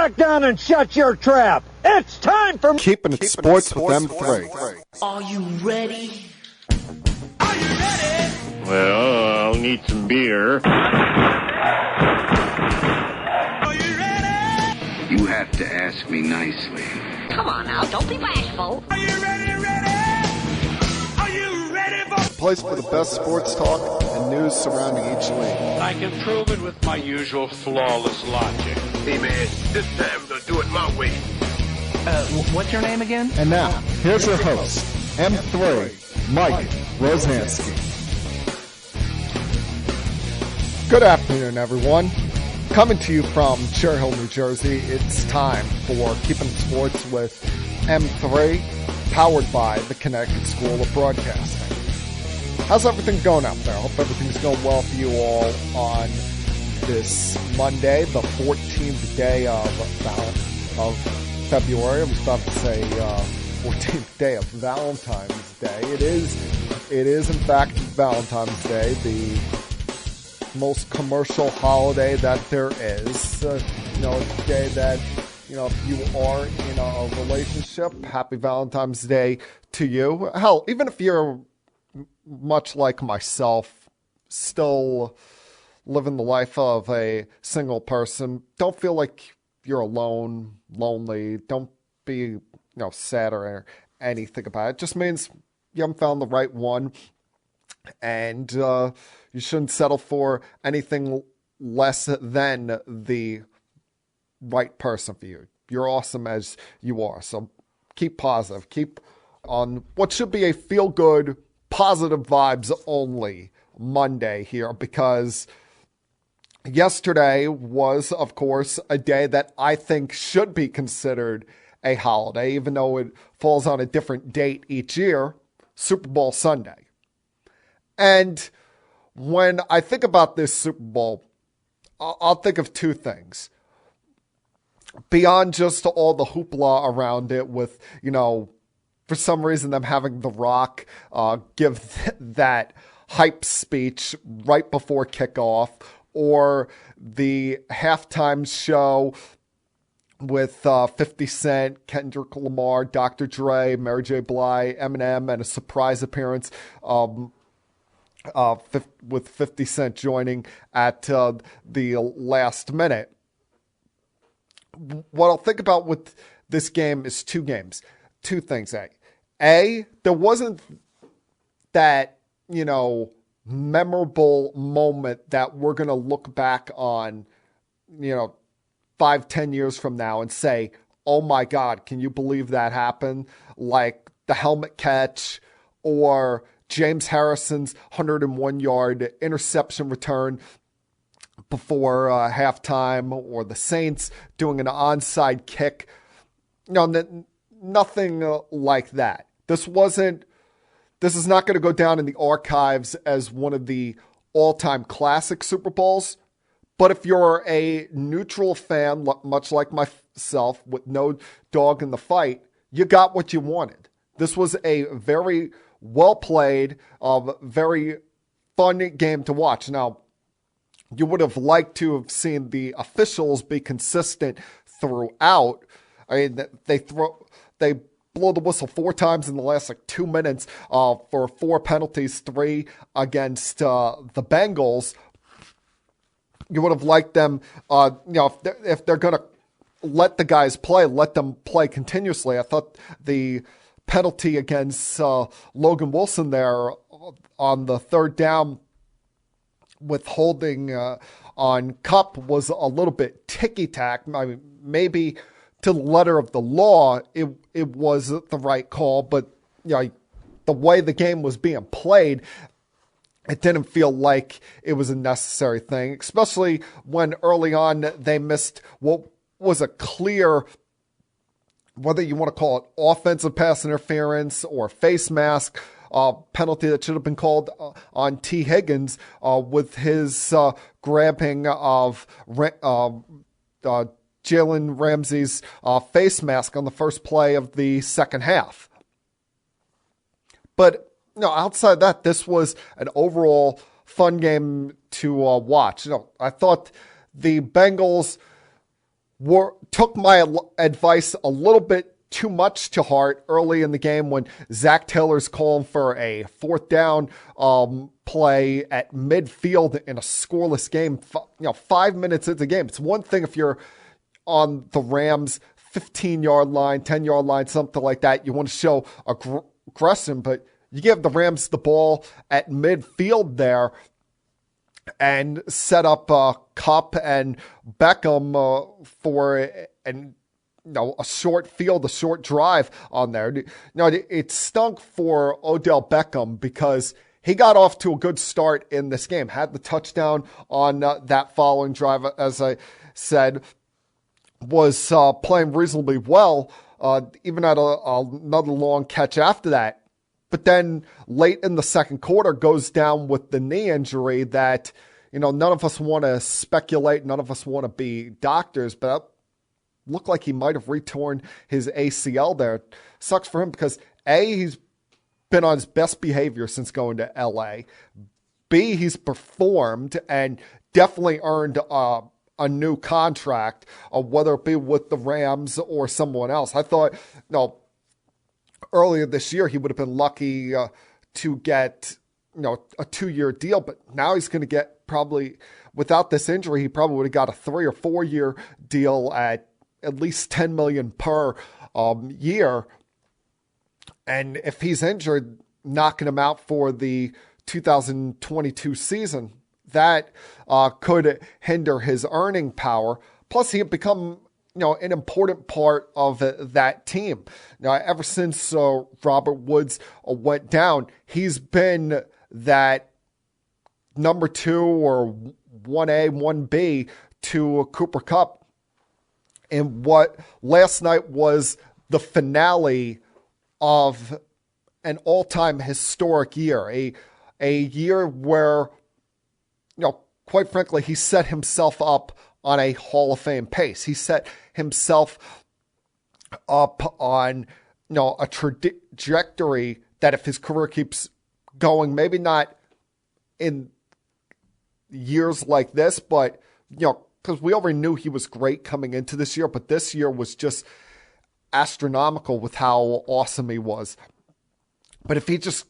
back down and shut your trap. It's time for Keeping It Sports with M3. Are you ready? Are you ready? Well, I'll need some beer. Are you ready? You have to ask me nicely. Come on now, don't be bashful. Are you ready? Are you ready for Place for the best sports talk and news surrounding each league. I can prove it with my usual flawless logic. Hey man, this time we'll do it my way. What's your name again? And now, here's your host, M3, Mike Rosansky. Good afternoon, everyone. Coming to you from Cherry Hill, New Jersey, it's time for Keeping It Sports with M3, powered by the Connecticut School of Broadcasting. How's everything going out there? I hope everything's going well for you all on this Monday, the 14th day of February. I was about to say 14th day of Valentine's Day. It is in fact Valentine's Day, the most commercial holiday that there is. It's a day that, if you are in a relationship, happy Valentine's Day to you. Hell, even if you're much like myself, still living the life of a single person, don't feel like you're alone, lonely. Don't be, sad or anything about it. It just means you haven't found the right one, and you shouldn't settle for anything less than the right person for you. You're awesome as you are, so keep positive. Keep on what should be a feel-good, positive vibes only Monday here, because yesterday was, of course, a day that I think should be considered a holiday, even though it falls on a different date each year, Super Bowl Sunday. And when I think about this Super Bowl, I'll think of two things. Beyond just all the hoopla around it with, for some reason them having The Rock give that hype speech right before kickoff, or the halftime show with 50 Cent, Kendrick Lamar, Dr. Dre, Mary J. Blige, Eminem, and a surprise appearance with 50 Cent joining at the last minute. What I'll think about with this game is two things. A, there wasn't that, memorable moment that we're going to look back on, 5-10 years from now and say, oh my God, can you believe that happened? Like the helmet catch, or James Harrison's 101-yard interception return before halftime, or the Saints doing an onside kick. Nothing like that. This is not going to go down in the archives as one of the all-time classic Super Bowls. But if you're a neutral fan, much like myself, with no dog in the fight, you got what you wanted. This was a very well-played, very fun game to watch. Now, you would have liked to have seen the officials be consistent throughout. I mean, they blow the whistle 4 times in the last 2 minutes for 4 penalties, 3 against the Bengals. You would have liked them, if they're going to let the guys play, let them play continuously. I thought the penalty against Logan Wilson there on the 3rd down with holding on Cup was a little bit ticky-tack. I mean, maybe to the letter of the law, it was the right call, but the way the game was being played, it didn't feel like it was a necessary thing, especially when early on they missed what was a clear, whether you want to call it offensive pass interference or face mask, penalty that should have been called on T. Higgins with his grabbing of Jalen Ramsey's face mask on the first play of the second half. But outside that, this was an overall fun game to watch. I thought the Bengals took my advice a little bit too much to heart early in the game when Zach Taylor's calling for a fourth down play at midfield in a scoreless game. 5 minutes into the game. It's one thing if you're on the Rams 15-yard line, 10-yard line, something like that. You want to show aggression, but you give the Rams the ball at midfield there and set up Kupp and Beckham for a short field, a short drive on there. It stunk for Odell Beckham because he got off to a good start in this game, had the touchdown on that following drive, as I said, was playing reasonably well, even had another long catch after that. But then late in the second quarter goes down with the knee injury that, none of us want to speculate. None of us want to be doctors, but it looked like he might have retorn his ACL there. Sucks for him because A, he's been on his best behavior since going to LA. B, he's performed and definitely earned a new contract, whether it be with the Rams or someone else. I thought, earlier this year, he would have been lucky to get, a 2-year deal, but now he's going to get probably, without this injury, he probably would have got a 3 or 4 year deal at least $10 million per year. And if he's injured, knocking him out for the 2022 season, that could hinder his earning power. Plus, he had become an important part of that team. Now, ever since Robert Woods went down, he's been that number 2 or 1A, 1B to Cooper Kupp in what last night was the finale of an all-time historic year, a year where, quite frankly, he set himself up on a Hall of Fame pace. He set himself up on, a trajectory that if his career keeps going, maybe not in years like this, but, because we already knew he was great coming into this year, but this year was just astronomical with how awesome he was. But if he just,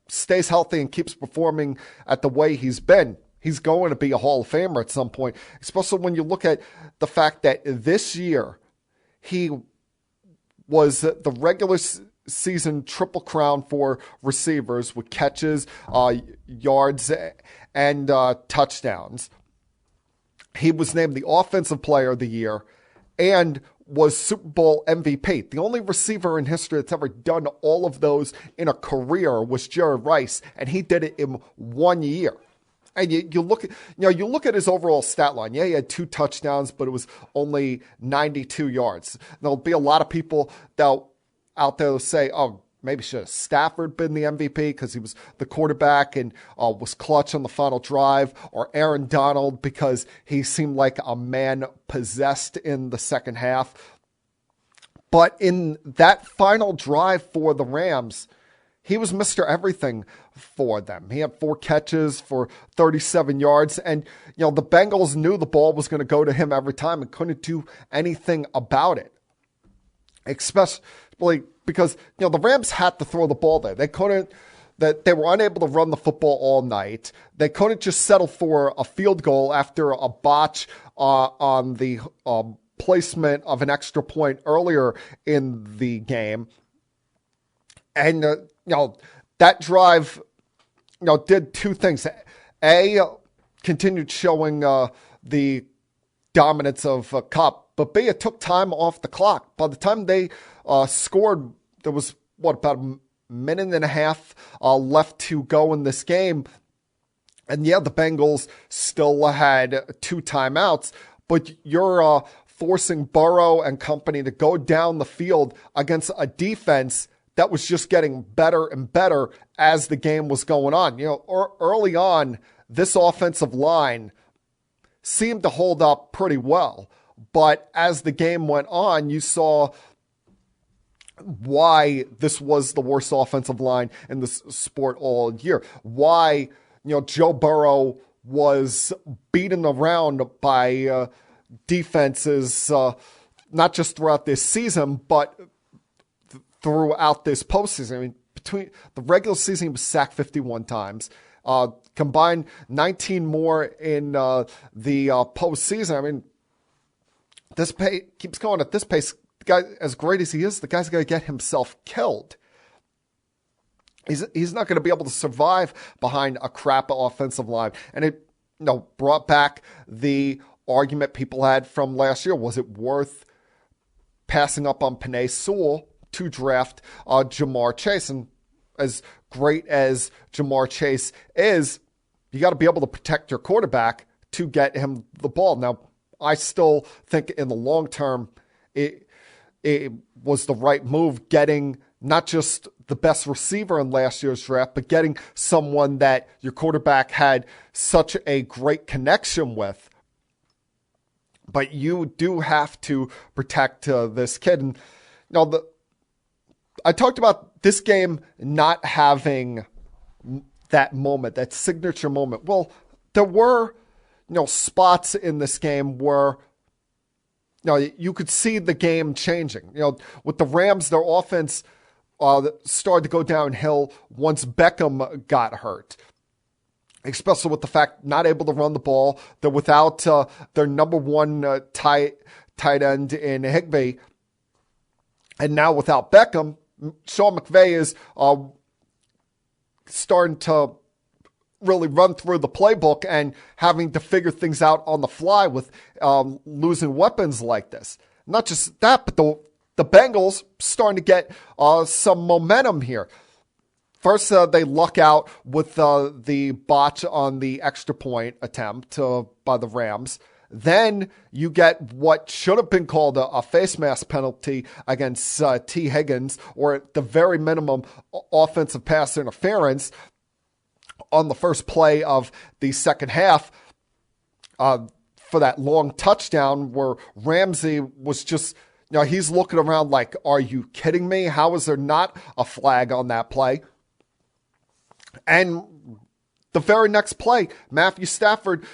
stays healthy and keeps performing at the way he's been, he's going to be a Hall of Famer at some point, especially when you look at the fact that this year he was the regular season triple crown for receivers with catches, yards, and touchdowns. He was named the Offensive Player of the Year and was Super Bowl MVP. The only receiver in history that's ever done all of those in a career was Jerry Rice, and he did it in 1 year. And you look at his overall stat line. Yeah, he had 2 touchdowns, but it was only 92 yards. There'll be a lot of people that out there will say, "Oh, maybe should have Stafford been the MVP because he was the quarterback and was clutch on the final drive," or Aaron Donald because he seemed like a man possessed in the second half. But in that final drive for the Rams, he was Mr. Everything for them. He had 4 catches for 37 yards. And, the Bengals knew the ball was going to go to him every time and couldn't do anything about it. Especially because, the Rams had to throw the ball there. They were unable to run the football all night. They couldn't just settle for a field goal after a botch on the placement of an extra point earlier in the game. And, that drive, did 2 things. A, continued showing the dominance of Kupp, but B, it took time off the clock. By the time they scored, there was, about a minute and a half left to go in this game. And yeah, the Bengals still had 2 timeouts, but you're forcing Burrow and company to go down the field against a defense that was just getting better and better as the game was going on. Early on, this offensive line seemed to hold up pretty well. But as the game went on, you saw why this was the worst offensive line in this sport all year. Why, Joe Burrow was beaten around by, defenses, not just throughout this season, but throughout this postseason. I mean, between the regular season, he was sacked 51 times. Combined 19 more in the postseason. I mean, this pace keeps going at this pace. The guy, as great as he is, the guy's going to get himself killed. He's not going to be able to survive behind a crap offensive line. And it brought back the argument people had from last year. Was it worth passing up on Penei Sewell to draft Jamar Chase? And as great as Jamar Chase is, you got to be able to protect your quarterback to get him the ball. Now, I still think in the long term, it was the right move getting not just the best receiver in last year's draft, but getting someone that your quarterback had such a great connection with. But you do have to protect this kid. And I talked about this game not having that moment, that signature moment. Well, there were, spots in this game where, you could see the game changing. With the Rams, their offense started to go downhill once Beckham got hurt. Especially with the fact not able to run the ball. They're without their number one tight end in Higbee. And now without Beckham, Sean McVay is starting to really run through the playbook and having to figure things out on the fly with losing weapons like this. Not just that, but the Bengals starting to get some momentum here. First, they luck out with the botch on the extra point attempt by the Rams. Then you get what should have been called a face mask penalty against T. Higgins, or at the very minimum, offensive pass interference on the first play of the second half for that long touchdown where Ramsey was just, he's looking around like, are you kidding me? How is there not a flag on that play? And the very next play, Matthew Stafford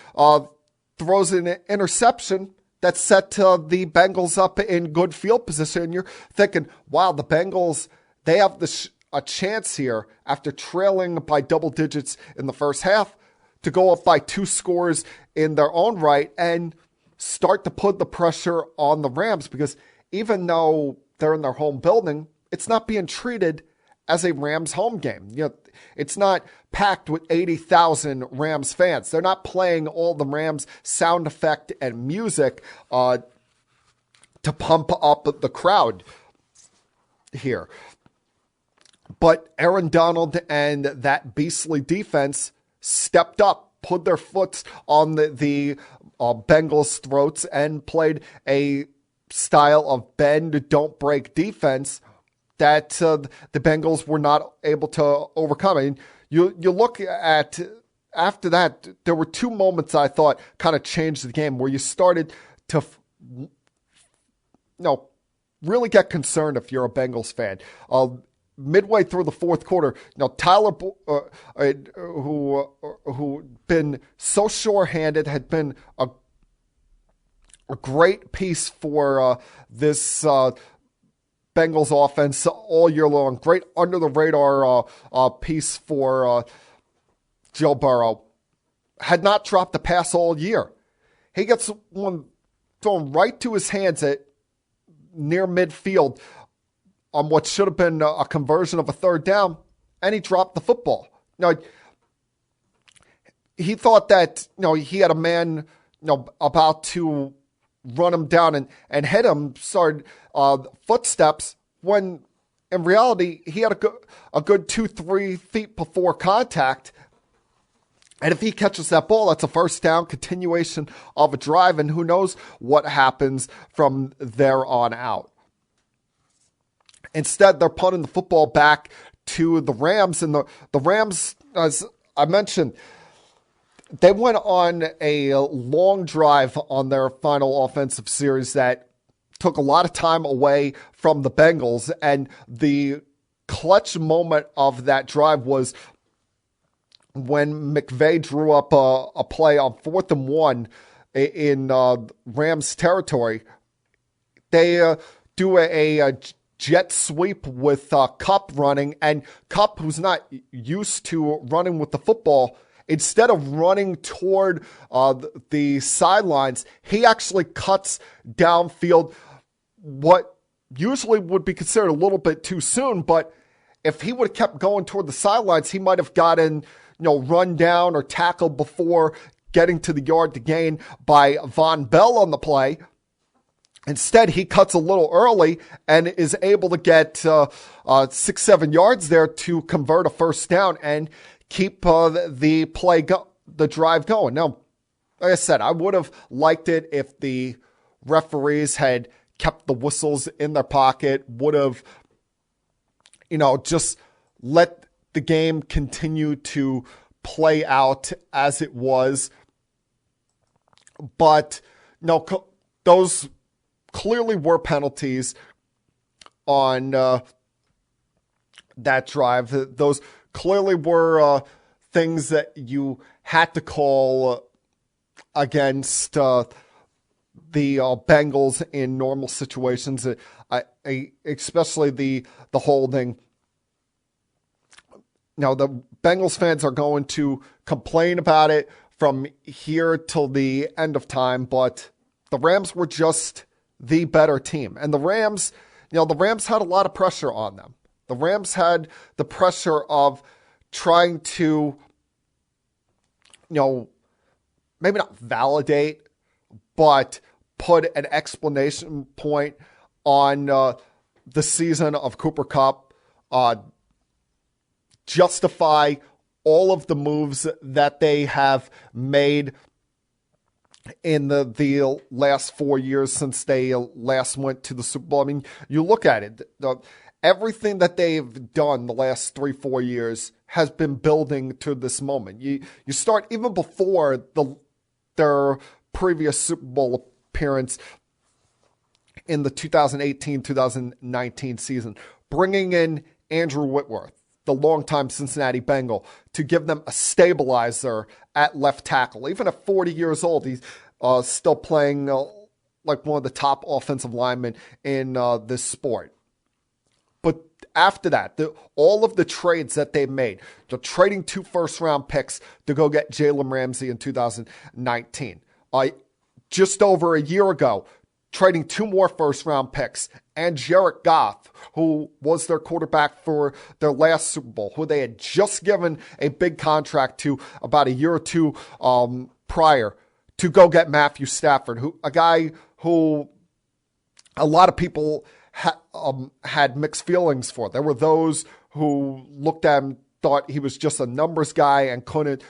throws an interception that set the Bengals up in good field position. And you're thinking, wow, the Bengals, they have a chance here after trailing by double digits in the first half to go up by 2 scores in their own right and start to put the pressure on the Rams, because even though they're in their home building, it's not being treated as a Rams home game. It's not packed with 80,000 Rams fans. They're not playing all the Rams sound effect and music to pump up the crowd here. But Aaron Donald and that beastly defense stepped up, put their foot on the Bengals' throats, and played a style of bend, don't break defense that the Bengals were not able to overcome. I mean, you look at, after that, there were 2 moments I thought kind of changed the game where you started to really get concerned if you're a Bengals fan. Midway through the fourth quarter, Tyler, who been so sure-handed, had been a great piece for this Bengals offense all year long. Great under-the-radar piece for Joe Burrow. Had not dropped a pass all year. He gets one thrown right to his hands at near midfield on what should have been a conversion of a third down, and he dropped the football. Now, he thought that he had a man about to run him down and hit him, started footsteps, when in reality he had a good 2-3 feet before contact. And if he catches that ball, that's a first down, continuation of a drive, and who knows what happens from there on out. Instead, they're punting the football back to the Rams, and the Rams, as I mentioned, they went on a long drive on their final offensive series that took a lot of time away from the Bengals, and the clutch moment of that drive was when McVay drew up a play on 4th and 1 in Rams territory. They do a jet sweep with Kupp running, and Kupp, who's not used to running with the football, instead of running toward the sidelines, he actually cuts downfield what usually would be considered a little bit too soon. But if he would have kept going toward the sidelines, he might have gotten, run down or tackled before getting to the yard to gain by Von Bell on the play. Instead, he cuts a little early and is able to get 6-7 yards there to convert a first down and keep the drive going. Now, like I said, I would have liked it if the referees had kept the whistles in their pocket, would have, just let the game continue to play out as it was. But, those clearly were penalties on that drive. Those clearly were things that you had to call against the Bengals in normal situations, especially the holding. Now, the Bengals fans are going to complain about it from here till the end of time, but the Rams were just the better team. And the Rams had a lot of pressure on them. The Rams had the pressure of trying to, maybe not validate, but put an explanation point on the season of Cooper Kupp, justify all of the moves that they have made in the last 4 years since they last went to the Super Bowl. I mean, you look at it, everything that they've done the last 3-4 years has been building to this moment. You start even before their previous Super Bowl appearance in the 2018-2019 season, bringing in Andrew Whitworth, the longtime Cincinnati Bengal, to give them a stabilizer at left tackle. Even at 40 years old, he's still playing like one of the top offensive linemen in this sport. But after that, all of the trades that they made, trading 2 first-round picks to go get Jalen Ramsey in 2019. Just over a year ago, trading 2 more first-round picks and Jared Goff, who was their quarterback for their last Super Bowl, who they had just given a big contract to about a year or two prior, to go get Matthew Stafford, a guy who a lot of people had mixed feelings for. There were those who looked at him, thought he was just a numbers guy and couldn't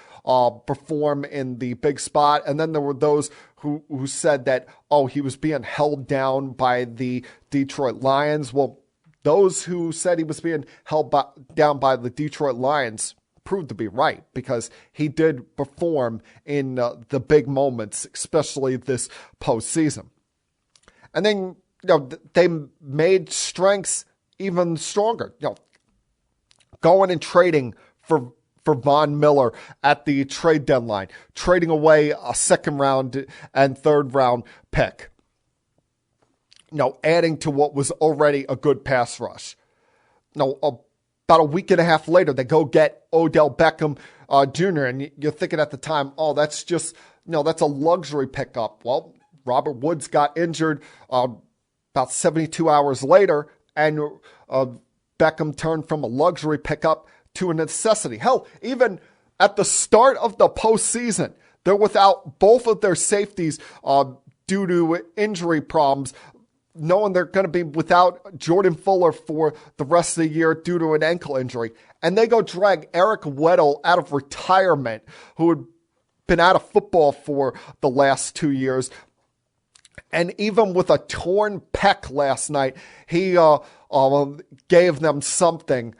perform in the big spot. And then there were those who said that, he was being held down by the Detroit Lions. Well, those who said he was being held down by the Detroit Lions proved to be right, because he did perform in the big moments, especially this postseason. And then, they made strengths even stronger. Going and trading for Von Miller at the trade deadline, trading away a 2nd round and 3rd round pick. Adding to what was already a good pass rush. About a week and a half later, they go get Odell Beckham Jr. And you're thinking at the time, that's just, that's a luxury pickup. Well, Robert Woods got injured about 72 hours later, and Beckham turned from a luxury pickup to a necessity. Hell, even at the start of the postseason, they're without both of their safeties due to injury problems, knowing they're going to be without Jordan Fuller for the rest of the year due to an ankle injury. And they go drag Eric Weddle out of retirement, who had been out of football for the last 2 years. And even with a torn pec last night, he gave them something.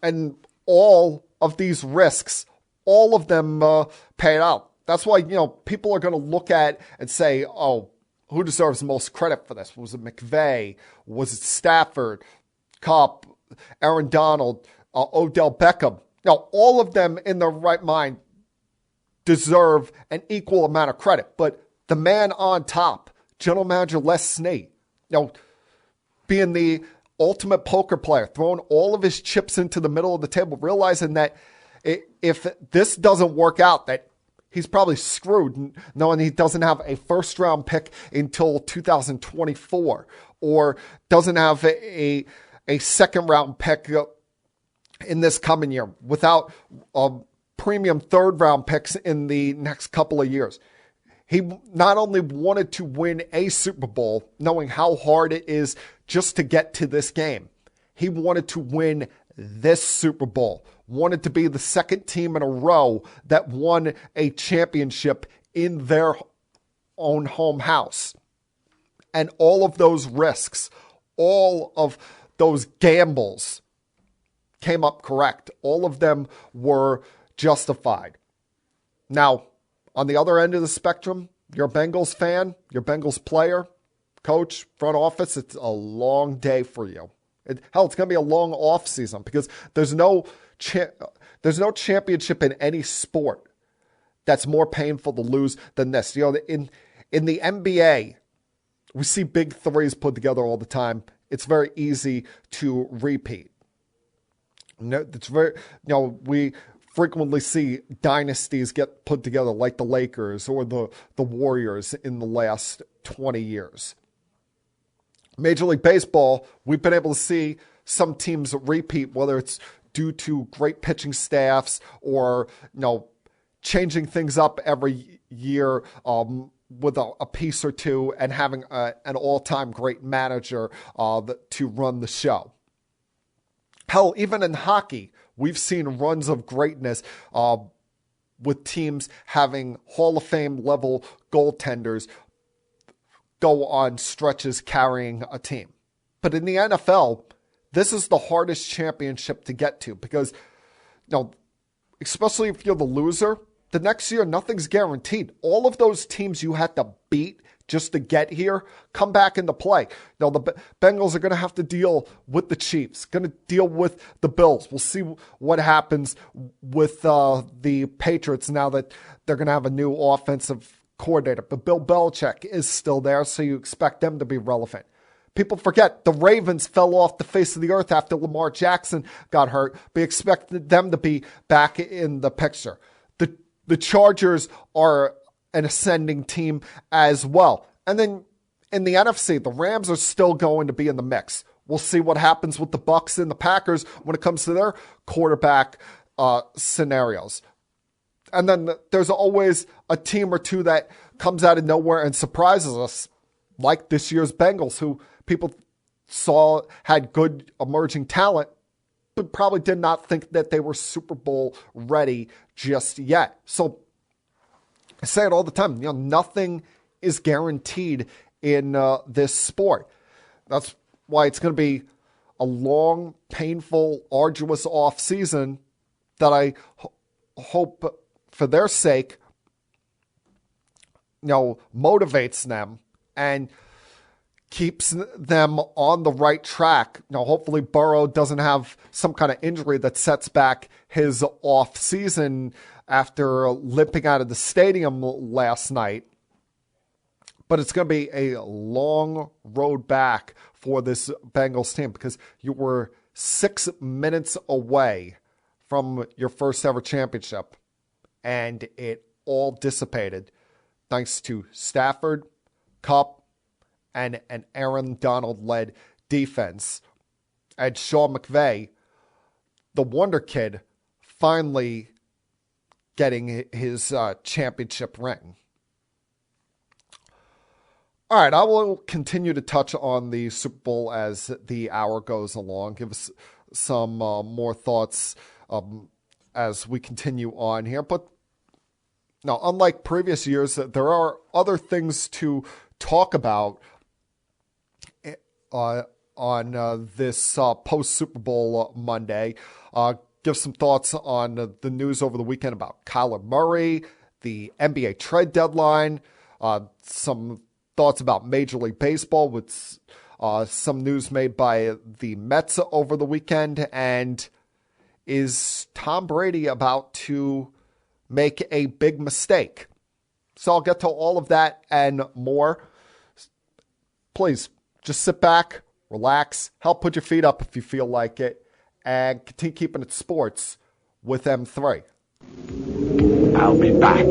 And all of these risks, all of them paid out. That's why, people are going to look at and say, who deserves the most credit for this? Was it McVay? Was it Stafford, Kupp, Aaron Donald, Odell Beckham? All of them in their right mind deserve an equal amount of credit. But the man on top, General Manager Les Snead, being the ultimate poker player, throwing all of his chips into the middle of the table, realizing that if this doesn't work out, that he's probably screwed, knowing he doesn't have a first-round pick until 2024, or doesn't have a second-round pick in this coming year, without premium third-round picks in the next couple of years. He not only wanted to win a Super Bowl, knowing how hard it is just to get to this game, he wanted to win this Super Bowl, wanted to be the second team in a row that won a championship in their own home house. And all of those risks, all of those gambles came up correct. All of them were justified. Now, on the other end of the spectrum, you're a Bengals fan, you're a Bengals player, coach, front office, it's a long day for you. It's going to be a long off season because there's no championship in any sport that's more painful to lose than this. In the NBA, we see big threes put together all the time. It's very easy to repeat. We frequently see dynasties get put together like the Lakers or the Warriors in the last 20 years. Major League Baseball, we've been able to see some teams repeat, whether it's due to great pitching staffs or, changing things up every year with a piece or two and having an all-time great manager to run the show. Hell, even in hockey, we've seen runs of greatness with teams having Hall of Fame level goaltenders go on stretches carrying a team. But in the NFL, this is the hardest championship to get to because, especially if you're the loser, the next year, nothing's guaranteed. All of those teams you had to beat just to get here come back into play. The Bengals are going to have to deal with the Chiefs, going to deal with the Bills. We'll see what happens with the Patriots now that they're going to have a new offensive coordinator. But Bill Belichick is still there, so you expect them to be relevant. People forget the Ravens fell off the face of the earth after Lamar Jackson got hurt. We expected them to be back in the picture. The Chargers are an ascending team as well. And then in the NFC, the Rams are still going to be in the mix. We'll see what happens with the Bucs and the Packers when it comes to their quarterback scenarios. And then there's always a team or two that comes out of nowhere and surprises us, like this year's Bengals, who people saw had good emerging talent, but probably did not think that they were Super Bowl ready just yet. So I say it all the time, nothing is guaranteed in this sport. That's why it's going to be a long, painful, arduous off season that I hope for their sake, motivates them and keeps them on the right track. Hopefully Burrow doesn't have some kind of injury that sets back his off season after limping out of the stadium last night. But it's going to be a long road back for this Bengals team because you were 6 minutes away from your first ever championship. And it all dissipated thanks to Stafford, Kupp, and an Aaron Donald-led defense. And Sean McVay, the Wonder Kid, finally getting his championship ring. All right, I will continue to touch on the Super Bowl as the hour goes along. Give us some more thoughts as we continue on here. But now, unlike previous years, there are other things to talk about on this post-Super Bowl Monday. Give some thoughts on the news over the weekend about Kyler Murray, the NBA trade deadline, some thoughts about Major League Baseball with some news made by the Mets over the weekend, and is Tom Brady about to make a big mistake? So I'll get to all of that and more. Please, just sit back, relax, help put your feet up if you feel like it, and continue keeping it sports with M3. I'll be back.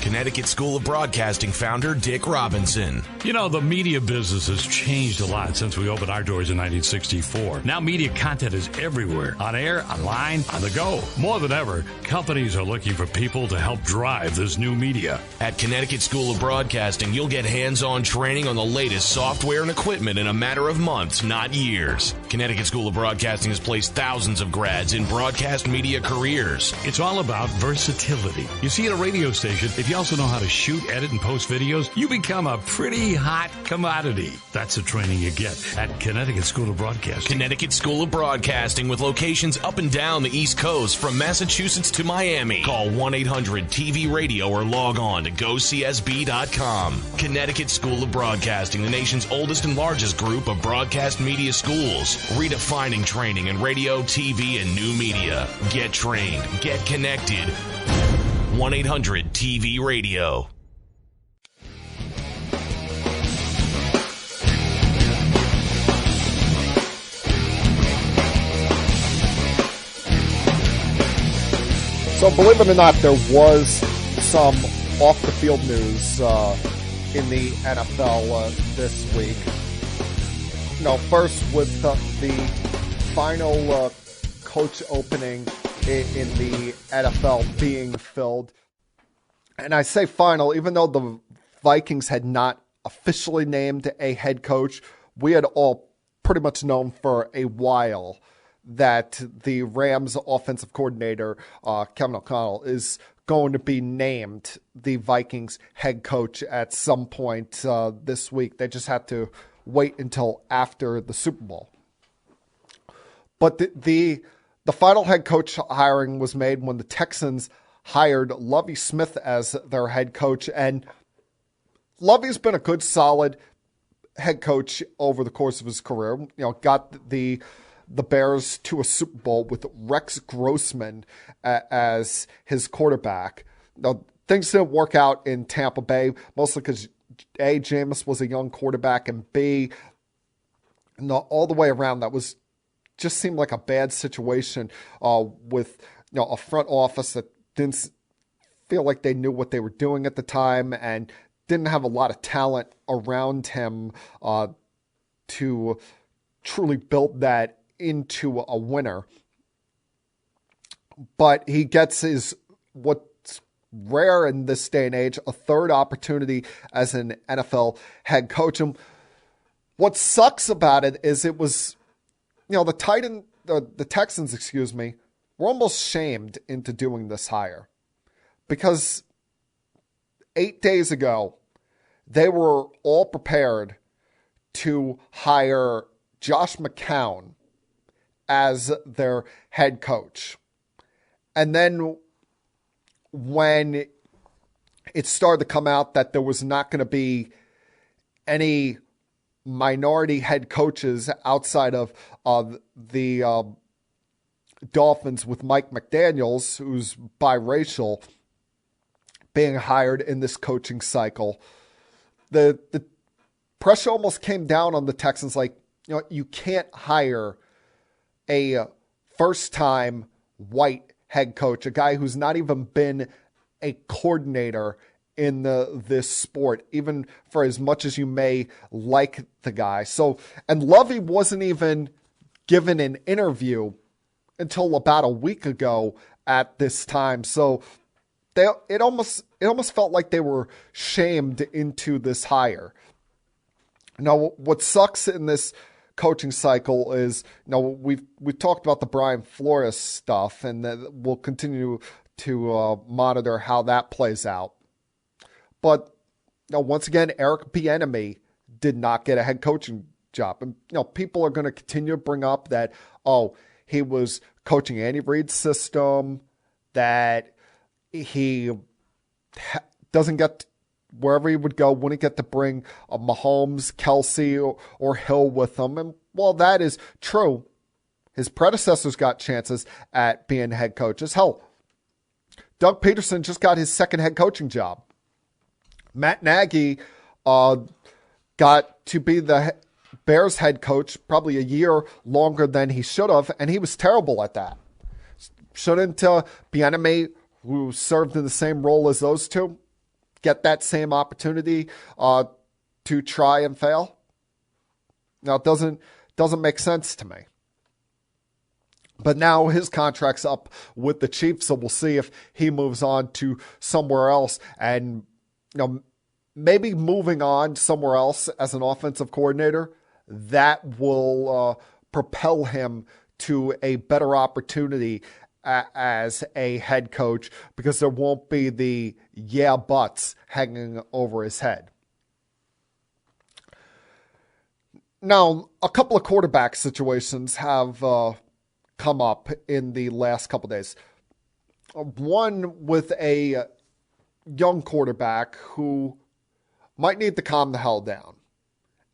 Connecticut School of Broadcasting founder Dick Robinson. You know, the media business has changed a lot since we opened our doors in 1964. Now media content is everywhere, on air, online, on the go. More than ever, companies are looking for people to help drive this new media. At Connecticut School of Broadcasting, you'll get hands-on training on the latest software and equipment in a matter of months, not years. Connecticut School of Broadcasting has placed thousands of grads in broadcast media careers. It's all about versatility. You see, at a radio station, if you also know how to shoot, edit, and post videos, you become a pretty hot commodity. That's the training you get at Connecticut School of Broadcasting. Connecticut School of Broadcasting, with locations up and down the East Coast from Massachusetts to Miami. Call 1-800-TV-RADIO or log on to gocsb.com. Connecticut School of Broadcasting, the nation's oldest and largest group of broadcast media schools, redefining training in radio, TV, and new media. Get trained. Get connected. 1-800-TV-RADIO. So believe it or not, there was some off-the-field news in the NFL this week. First with the final coach opening in the NFL being filled. And I say final, even though the Vikings had not officially named a head coach, we had all pretty much known for a while that the Rams offensive coordinator, Kevin O'Connell, is going to be named the Vikings head coach at some point this week. They just had to wait until after the Super Bowl. But the final head coach hiring was made when the Texans hired Lovie Smith as their head coach. And Lovie's been a good, solid head coach over the course of his career. Got the Bears to a Super Bowl with Rex Grossman as his quarterback. Now, things didn't work out in Tampa Bay, mostly because A, Jameis was a young quarterback, and B, all the way around, that was just seemed like a bad situation with a front office that didn't feel like they knew what they were doing at the time and didn't have a lot of talent around him to truly build that into a winner. But he gets what's rare in this day and age, a third opportunity as an NFL head coach. And what sucks about it is it was, the Texans, were almost shamed into doing this hire, because 8 days ago, they were all prepared to hire Josh McCown as their head coach. And then when it started to come out that there was not going to be any minority head coaches outside of the Dolphins, with Mike McDaniels, who's biracial, being hired in this coaching cycle, the pressure almost came down on the Texans. Like, you can't hire a first-time white head coach, a guy who's not even been a coordinator in this sport, even for as much as you may like the guy. So, and Lovie wasn't even given an interview until about a week ago at this time. So it almost felt like they were shamed into this hire. Now, what sucks in this coaching cycle is, we've talked about the Brian Flores stuff, and we'll continue to monitor how that plays out. But once again, Eric Bieniemy did not get a head coaching job. And people are going to continue to bring up that, he was coaching Andy Reid's system, that he doesn't get wherever he would go, wouldn't get to bring Mahomes, Kelsey, or Hill with him. And while that is true, His predecessors got chances at being head coaches. Hell, Doug Peterson just got his second head coaching job. Matt Nagy got to be the Bears head coach probably a year longer than he should have, and he was terrible at that. Shouldn't Bieniemy, who served in the same role as those two, get that same opportunity to try and fail? Now, it doesn't make sense to me. But now his contract's up with the Chiefs, so we'll see if he moves on to somewhere else. And maybe moving on somewhere else as an offensive coordinator, that will propel him to a better opportunity as a head coach, because there won't be the yeah buts hanging over his head. Now, a couple of quarterback situations have come up in the last couple days. One with a young quarterback who might need to calm the hell down.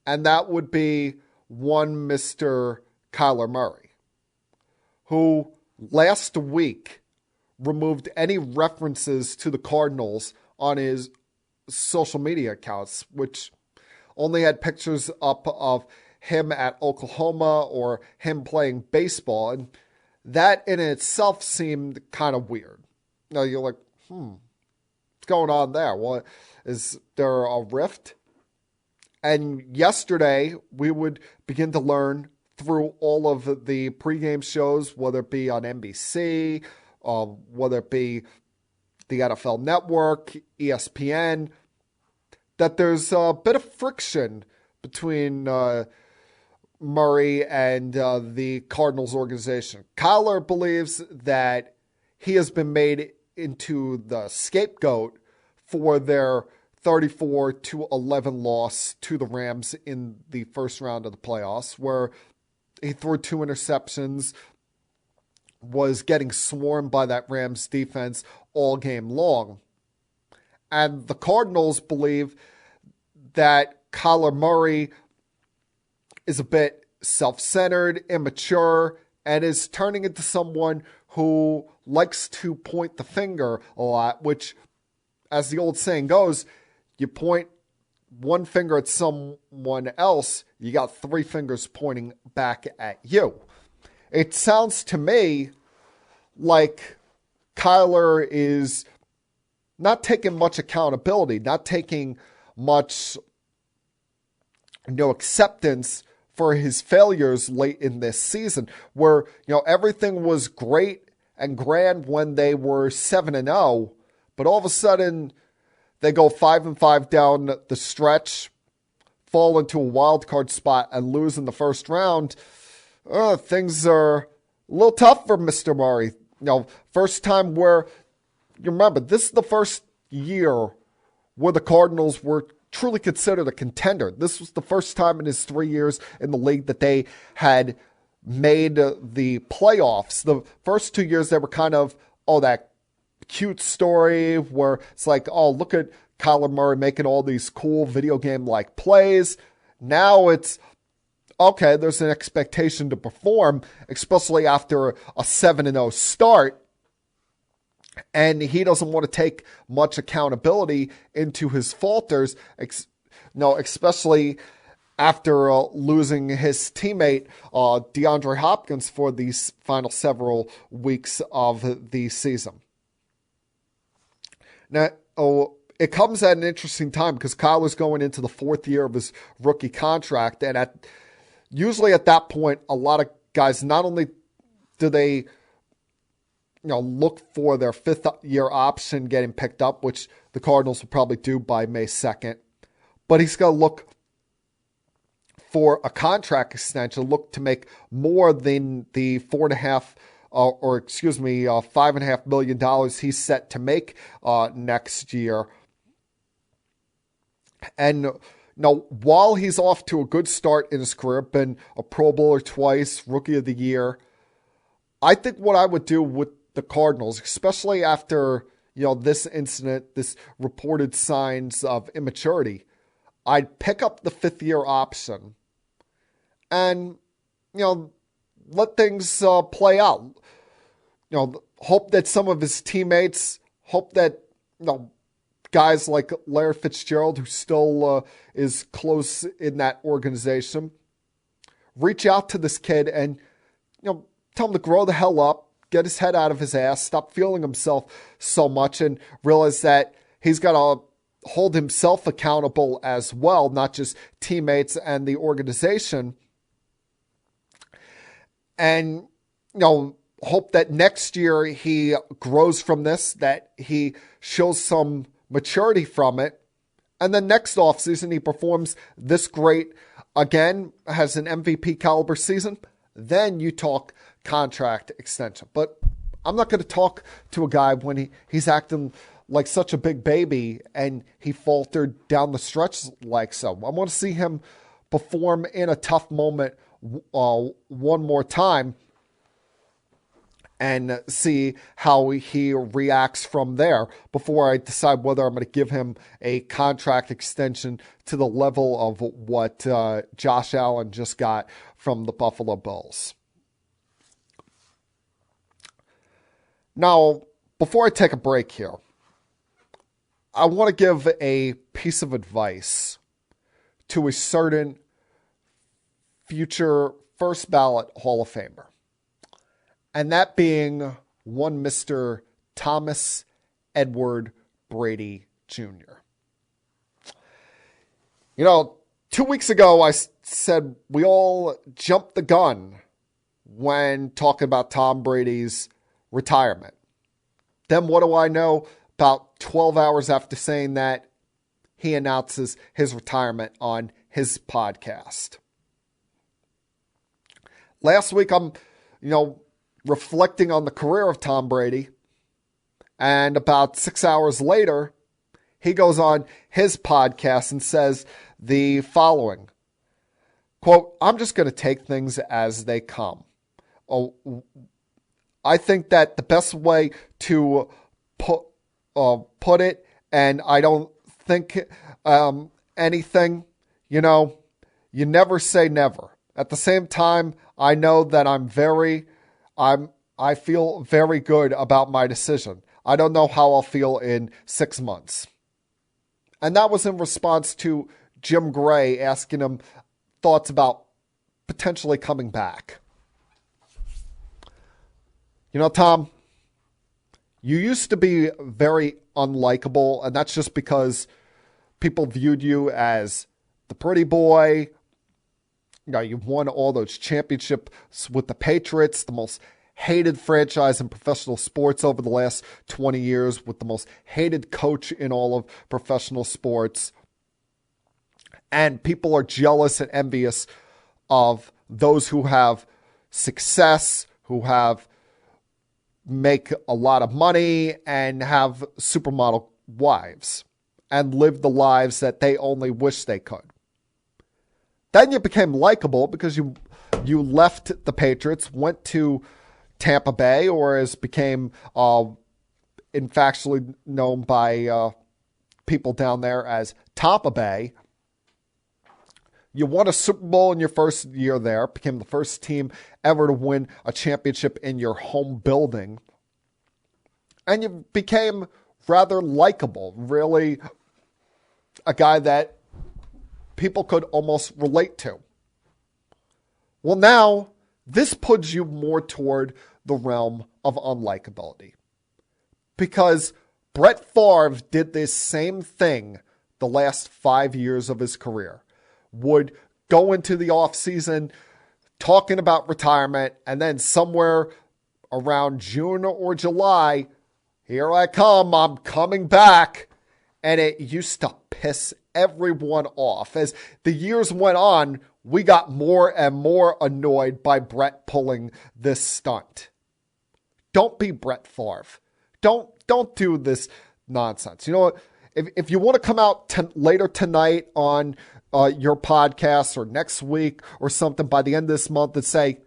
And that would be one Mr. Kyler Murray, who last week removed any references to the Cardinals on his social media accounts, which only had pictures up of him at Oklahoma or him playing baseball. And that in itself seemed kind of weird. Now you're like, what's going on there? What, is there a rift? And yesterday we would begin to learn through all of the pregame shows, whether it be on NBC, whether it be the NFL Network, ESPN, that there's a bit of friction between Murray and the Cardinals organization. Kyler believes that he has been made into the scapegoat for their 34-11 loss to the Rams in the first round of the playoffs, where he threw 2 interceptions, was getting swarmed by that Rams defense all game long. And the Cardinals believe that Kyler Murray is a bit self-centered, immature, and is turning into someone who likes to point the finger a lot, which, as the old saying goes, you point one finger at someone else, you got 3 fingers pointing back at you. It sounds to me like Kyler is not taking much accountability, not taking much acceptance for his failures late in this season, where everything was great and grand when they were 7-0, but all of a sudden they go 5-5 down the stretch, fall into a wild card spot, and lose in the first round. Things are a little tough for Mr. Murray. First time where, you remember, this is the first year where the Cardinals were truly considered a contender. This was the first time in his 3 years in the league that they had made the playoffs. The first 2 years, they were kind of, that cute story where it's like, look at Kyler Murray making all these cool video game-like plays. Now it's, okay, there's an expectation to perform, especially after a 7-0 start. And he doesn't want to take much accountability into his falters, especially after losing his teammate, DeAndre Hopkins, for these final several weeks of the season. Now, it comes at an interesting time because Kyler's going into the 4th year of his rookie contract. And usually at that point, a lot of guys, not only do they look for their 5th year option getting picked up, which the Cardinals will probably do by May 2nd. But he's going to look for a contract extension, look to make more than the $5.5 million he's set to make next year. And while he's off to a good start in his career, been a Pro Bowler twice, Rookie of the Year, I think what I would do with the Cardinals, especially after this incident, this reported signs of immaturity, I'd pick up the 5th year option. And let things play out. Hope that some of his teammates, hope that, guys like Larry Fitzgerald, who still is close in that organization, reach out to this kid and, tell him to grow the hell up, get his head out of his ass, stop feeling himself so much, and realize that he's got to hold himself accountable as well, not just teammates and the organization. And, hope that next year he grows from this, that he shows some maturity from it. And then next offseason, he performs this great again, has an MVP caliber season. Then you talk contract extension. But I'm not going to talk to a guy when he's acting like such a big baby and he faltered down the stretch like so. I want to see him perform in a tough moment one more time and see how he reacts from there before I decide whether I'm going to give him a contract extension to the level of what Josh Allen just got from the Buffalo Bills. Now, before I take a break here, I want to give a piece of advice to a certain future first ballot Hall of Famer. And that being one Mr. Thomas Edward Brady Jr. 2 weeks ago, I said we all jumped the gun when talking about Tom Brady's retirement. Then what do I know? About 12 hours after saying that, he announces his retirement on his podcast. Last week, I'm, reflecting on the career of Tom Brady. And about 6 hours later, he goes on his podcast and says the following, quote, "I'm just going to take things as they come. I think that the best way to put it, and I don't think anything, you never say never. At the same time, I know that I feel very good about my decision. I don't know how I'll feel in 6 months." And that was in response to Jim Gray asking him thoughts about potentially coming back. Tom, you used to be very unlikable, and that's just because people viewed you as the pretty boy. You've won all those championships with the Patriots, the most hated franchise in professional sports over the last 20 years, with the most hated coach in all of professional sports. And people are jealous and envious of those who have success, who make a lot of money and have supermodel wives and live the lives that they only wish they could. Then you became likable because you left the Patriots, went to Tampa Bay, or as became factually known by people down there as Tampa Bay. You won a Super Bowl in your first year there, became the first team ever to win a championship in your home building. And you became rather likable, really a guy that people could almost relate to. Well, now, this puts you more toward the realm of unlikability. Because Brett Favre did this same thing the last 5 years of his career. Would go into the offseason talking about retirement, and then somewhere around June or July, here I come, I'm coming back. And it used to piss everyone off. As the years went on, we got more and more annoyed by Brett pulling this stunt. Don't be Brett Favre. Don't do this nonsense. If you want to come out later tonight on your podcast or next week or something by the end of this month and say,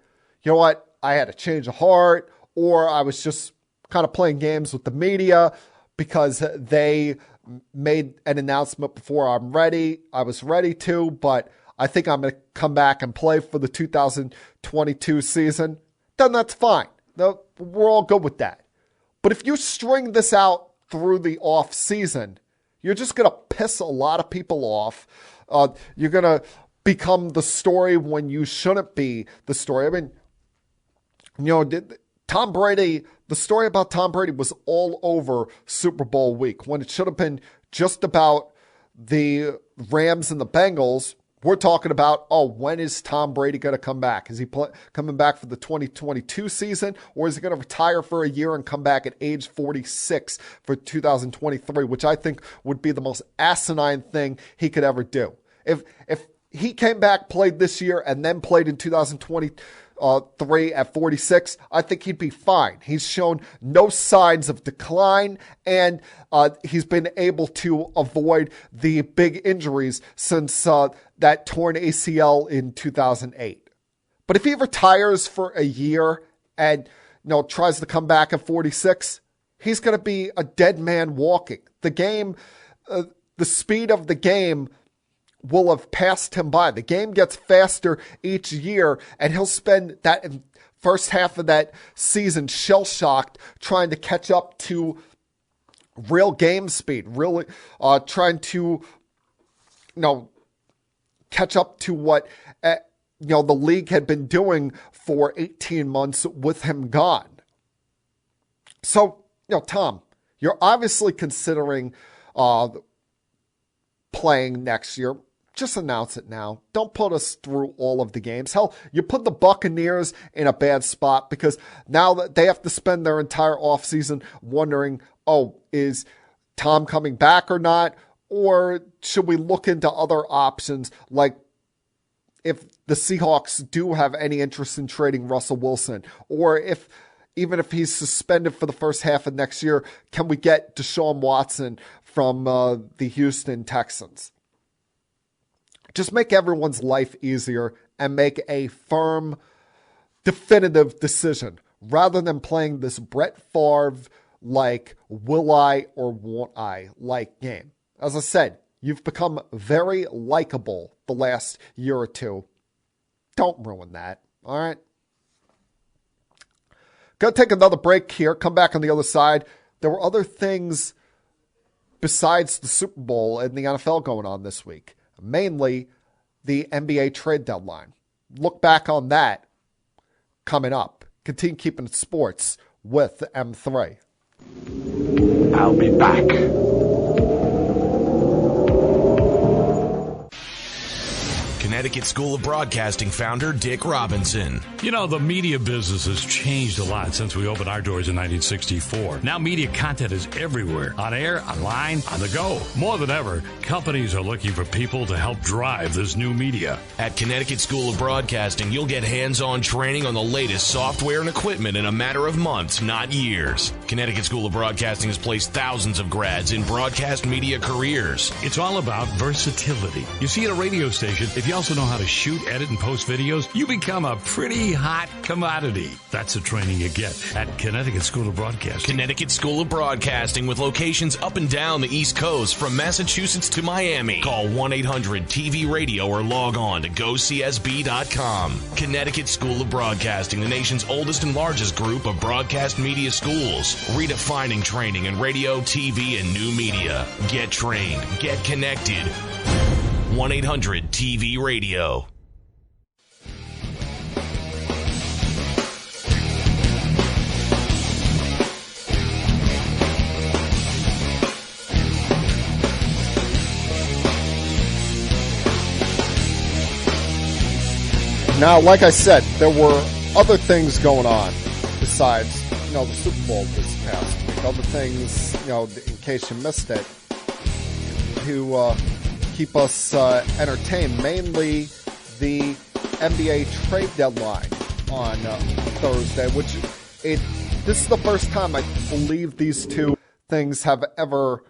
you know what, I had a change of heart, or I was just kind of playing games with the media because they made an announcement before I was ready to, but I think I'm going to come back and play for the 2022 season, then that's fine. No, we're all good with that. But if you string this out through the off season, you're just going to piss a lot of people off. You're going to become the story when you shouldn't be the story. I mean, Tom Brady, the story about Tom Brady was all over Super Bowl week when it should have been just about the Rams and the Bengals. We're talking about, when is Tom Brady going to come back? Is he coming back for the 2022 season, or is he going to retire for a year and come back at age 46 for 2023, which I think would be the most asinine thing he could ever do. If he came back, played this year, and then played in 2023 at 46, I think he'd be fine. He's shown no signs of decline, and he's been able to avoid the big injuries since that torn ACL in 2008. But if he retires for a year and tries to come back at 46, he's going to be a dead man walking. The game, the speed of the game will have passed him by. The game gets faster each year, and he'll spend that first half of that season shell-shocked trying to catch up to real game speed, really trying to, catch up to what, the league had been doing for 18 months with him gone. So, Tom, you're obviously considering playing next year. Just announce it now. Don't put us through all of the games. Hell, you put the Buccaneers in a bad spot because now that they have to spend their entire offseason wondering, is Tom coming back or not? Or should we look into other options, like if the Seahawks do have any interest in trading Russell Wilson, or even if he's suspended for the first half of next year, can we get Deshaun Watson from the Houston Texans? Just make everyone's life easier and make a firm, definitive decision rather than playing this Brett Favre like will I or won't I like game. As I said, you've become very likable the last year or two. Don't ruin that, all right? Gonna take another break here, come back on the other side. There were other things besides the Super Bowl and the NFL going on this week. Mainly the NBA trade deadline. Look back on that coming up. Continue keeping it sports with M3. I'll be back. Connecticut School of Broadcasting founder Dick Robinson. The media business has changed a lot since we opened our doors in 1964. Now media content is everywhere. On air, online, on the go. More than ever, companies are looking for people to help drive this new media. At Connecticut School of Broadcasting, you'll get hands-on training on the latest software and equipment in a matter of months, not years. Connecticut School of Broadcasting has placed thousands of grads in broadcast media careers. It's all about versatility. You see, at a radio station, if you also know how to shoot, edit, and post videos, you become a pretty hot commodity. That's the training you get at Connecticut School of Broadcasting. Connecticut School of Broadcasting with locations up and down the East Coast from Massachusetts to Miami. Call 1-800-TV-RADIO or log on to GoCSB.com. Connecticut School of Broadcasting, the nation's oldest and largest group of broadcast media schools, redefining training in radio, TV, and new media. Get trained. Get connected. 1-800-TV-RADIO. Now, like I said, there were other things going on besides, the Super Bowl this past week. Other things, in case you missed it, to keep us entertained, mainly the NBA trade deadline on Thursday, which this is the first time I believe these two things have ever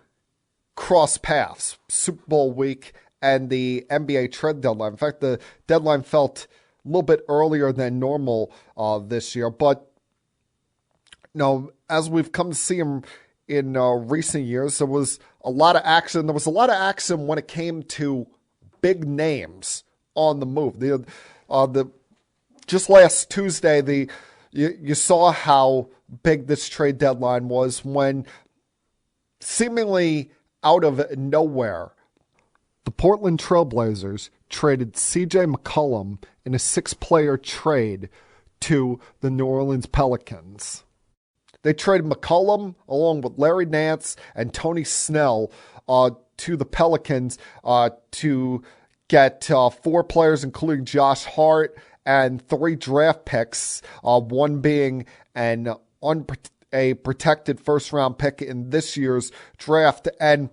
crossed paths. Super Bowl week and the NBA trade deadline. In fact, the deadline felt a little bit earlier than normal this year, but as we've come to see them in recent years, there was a lot of action. There was a lot of action when it came to big names on the move. Just last Tuesday, you saw how big this trade deadline was when seemingly out of nowhere, the Portland Trailblazers traded C.J. McCollum in a 6-player trade to the New Orleans Pelicans. They traded McCollum along with Larry Nance and Tony Snell to the Pelicans to get 4 players, including Josh Hart, and 3 draft picks, one being a protected first-round pick in this year's draft. And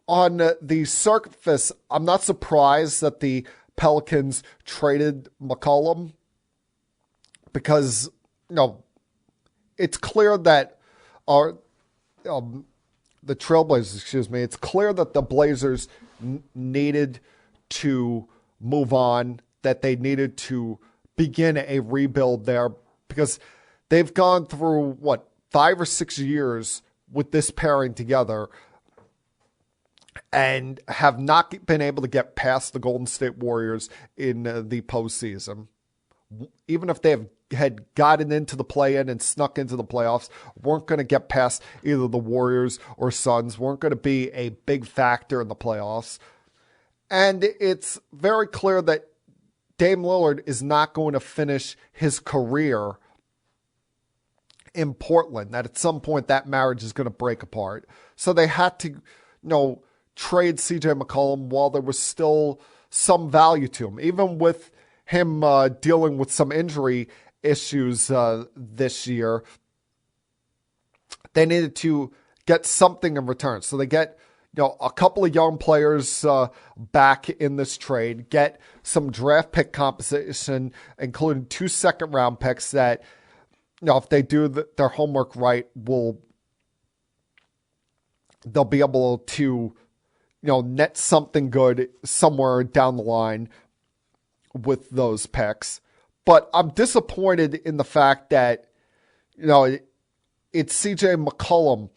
on the surface, I'm not surprised that the Pelicans traded McCollum because, it's clear that the Trailblazers, it's clear that the Blazers needed to move on, that they needed to begin a rebuild there because they've gone through, 5 or 6 years with this pairing together and have not been able to get past the Golden State Warriors in the postseason. Even if they had gotten into the play-in and snuck into the playoffs, weren't going to get past either the Warriors or Suns, weren't going to be a big factor in the playoffs. And it's very clear that Dame Lillard is not going to finish his career in Portland, that at some point that marriage is going to break apart. So they had to, trade CJ McCollum while there was still some value to him. Even with him dealing with some injury issues this year, they needed to get something in return. So they get a couple of young players back in this trade, get some draft pick compensation, including 2 second-round picks that, if they do their homework right, they'll be able to, net something good somewhere down the line with those picks. But I'm disappointed in the fact that, it's CJ McCollum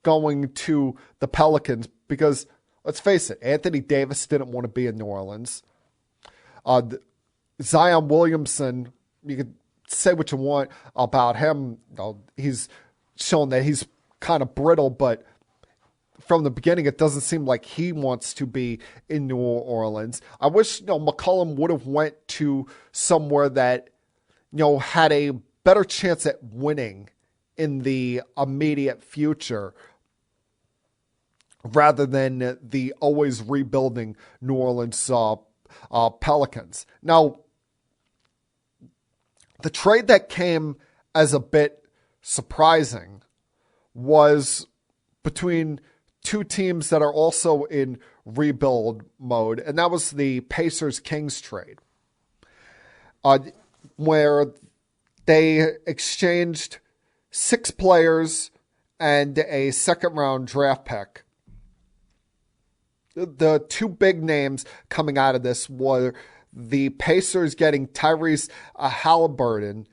going to the Pelicans because, let's face it, Anthony Davis didn't want to be in New Orleans. Zion Williamson, you could say what you want about him. He's shown that he's kind of brittle, but from the beginning, it doesn't seem like he wants to be in New Orleans. I wish McCollum would have went to somewhere that had a better chance at winning in the immediate future, rather than the always rebuilding New Orleans Pelicans. Now, the trade that came as a bit surprising was between 2 teams that are also in rebuild mode, and that was the Pacers-Kings trade, where they exchanged 6 players and a second-round draft pick. The 2 big names coming out of this were the Pacers getting Tyrese Halliburton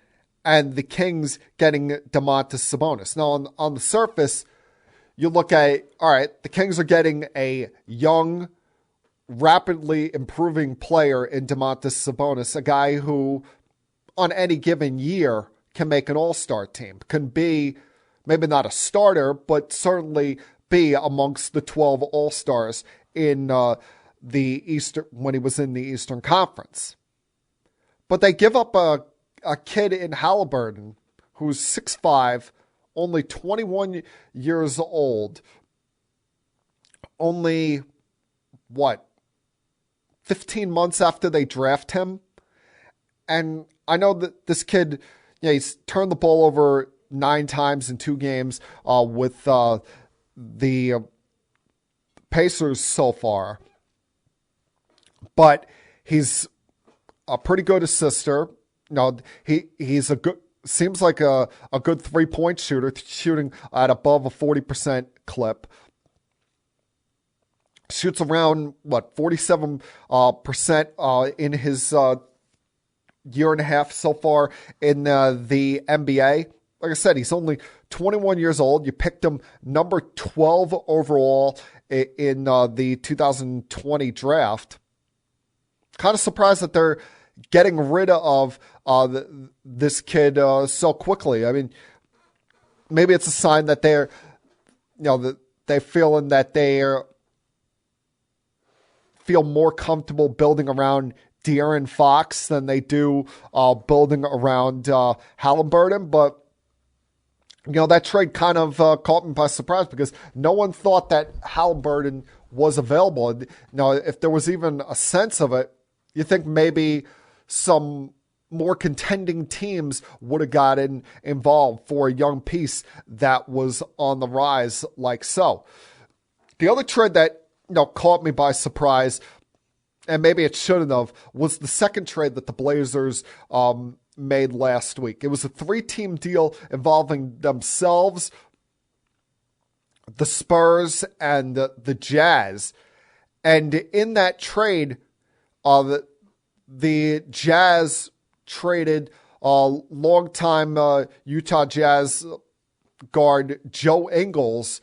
and the Kings getting Domantas Sabonis. Now, on the surface, you look at, all right, the Kings are getting a young, rapidly improving player in Domantas Sabonis, a guy who, on any given year, can make an all-star team, can be maybe not a starter, certainly be amongst the 12 all-stars in the Eastern, when he was in the Eastern Conference. But they give up a kid in Halliburton who's 6'5", only 21 years old, only, 15 months after they draft him. And I know that this kid, he's turned the ball over 9 times in 2 games with the Pacers so far. But he's a pretty good assister. He's a good, seems like a good 3-point shooter, shooting at above a 40% clip. Shoots around 47% in his year and a half so far in the NBA. Like I said, he's only 21 years old. You picked him number 12 overall in the 2020 draft. kind of surprised that they're getting rid of this kid so quickly. I mean, maybe it's a sign that they're, that they're feeling that they feel more comfortable building around De'Aaron Fox than they do building around Halliburton. But, that trade kind of caught me by surprise because no one thought that Halliburton was available. If there was even a sense of it, you think maybe some more contending teams would have gotten involved for a young piece that was on the rise like so. The other trade that caught me by surprise, and maybe it shouldn't have, was the second trade that the Blazers made last week. It was a 3-team deal involving themselves, the Spurs, and the Jazz. And in that trade, the Jazz traded longtime Utah Jazz guard Joe Ingles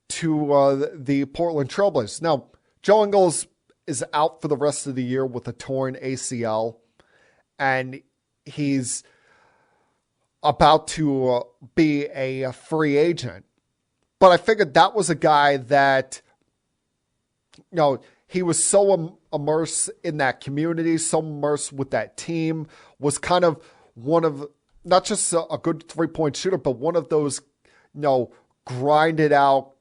to the Portland Trailblazers. Now, Joe Ingles is out for the rest of the year with a torn ACL, and he's about to be a free agent. But I figured that was a guy that, he was so immersed in that community, so immersed with that team, was kind of one of, not just a good three-point shooter, but one of those, grinded out,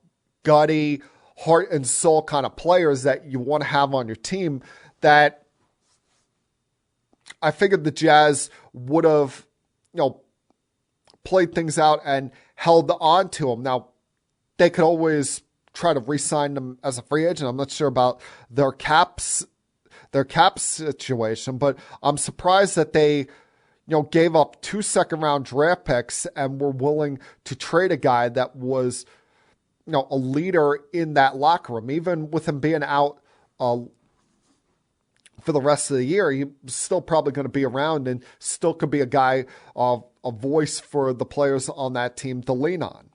gutty, heart and soul kind of players that you want to have on your team, that I figured the Jazz would have, played things out and held on to him. Now, they could always try to re-sign him as a free agent. I'm not sure about their cap situation, but I'm surprised that they, gave up 2 second-round draft picks and were willing to trade a guy that was, a leader in that locker room. Even with him being out for the rest of the year, he's still probably going to be around and still could be a guy, a voice for the players on that team to lean on.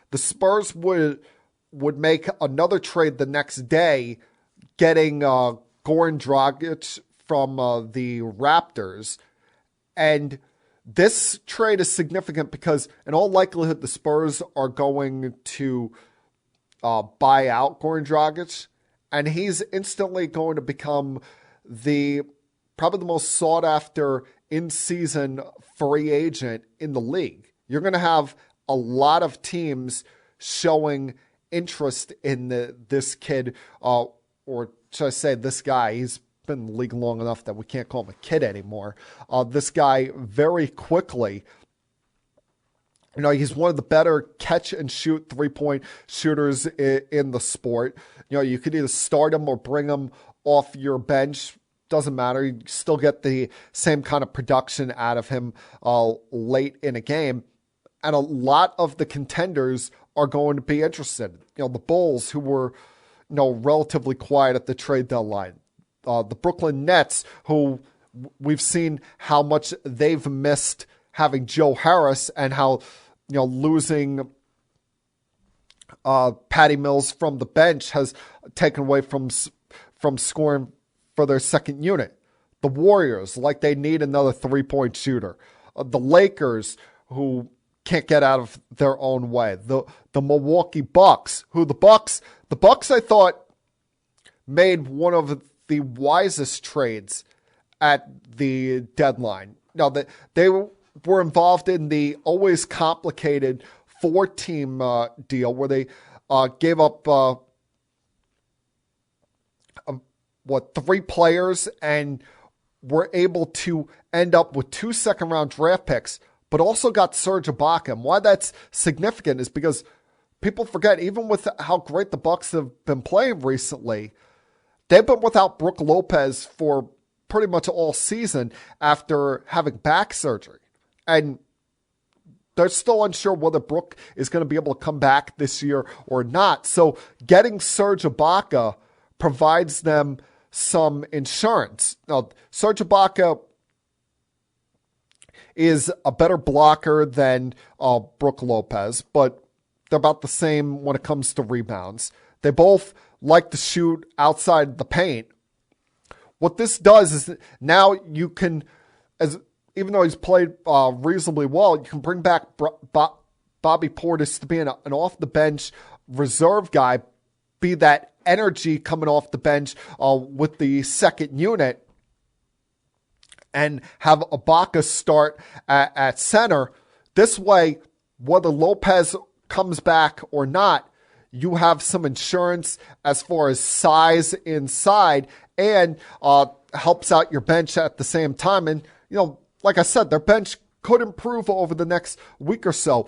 The Spurs would make another trade the next day, getting Goran Dragic from the Raptors. And this trade is significant because in all likelihood, the Spurs are going to buy out Goran Dragic, and he's instantly going to become probably the most sought after in-season free agent in the league. You're going to have a lot of teams showing interest in this kid, or should I say this guy. He's been in the league long enough that we can't call him a kid anymore. This guy very quickly, he's one of the better catch and shoot 3-point shooters in the sport. You could either start him or bring him off your bench. Doesn't matter. You still get the same kind of production out of him late in a game. And a lot of the contenders are going to be interested. The Bulls, who were, relatively quiet at the trade deadline. The Brooklyn Nets, who we've seen how much they've missed having Joe Harris and how, losing Patty Mills from the bench has taken away from scoring for their second unit. The Warriors, like they need another 3-point shooter. The Lakers, who can't get out of their own way. The Milwaukee Bucks, who the Bucks I thought made one of the wisest trades at the deadline. Now, they were involved in the always complicated 4-team deal where they gave up 3 players and were able to end up with 2 second-round draft picks, but also got Serge Ibaka. And why that's significant is because people forget, even with how great the Bucks have been playing recently, they've been without Brook Lopez for pretty much all season after having back surgery. And they're still unsure whether Brook is going to be able to come back this year or not. So getting Serge Ibaka provides them some insurance. Now, Serge Ibaka is a better blocker than Brook Lopez, but they're about the same when it comes to rebounds. They both like to shoot outside the paint. What this does is now you can, even though he's played reasonably well, you can bring back Bobby Portis to being an off-the-bench reserve guy, be that energy coming off the bench with the second unit, and have Ibaka start at center. This way, whether Lopez comes back or not, you have some insurance as far as size inside, and helps out your bench at the same time. And, like I said, their bench could improve over the next week or so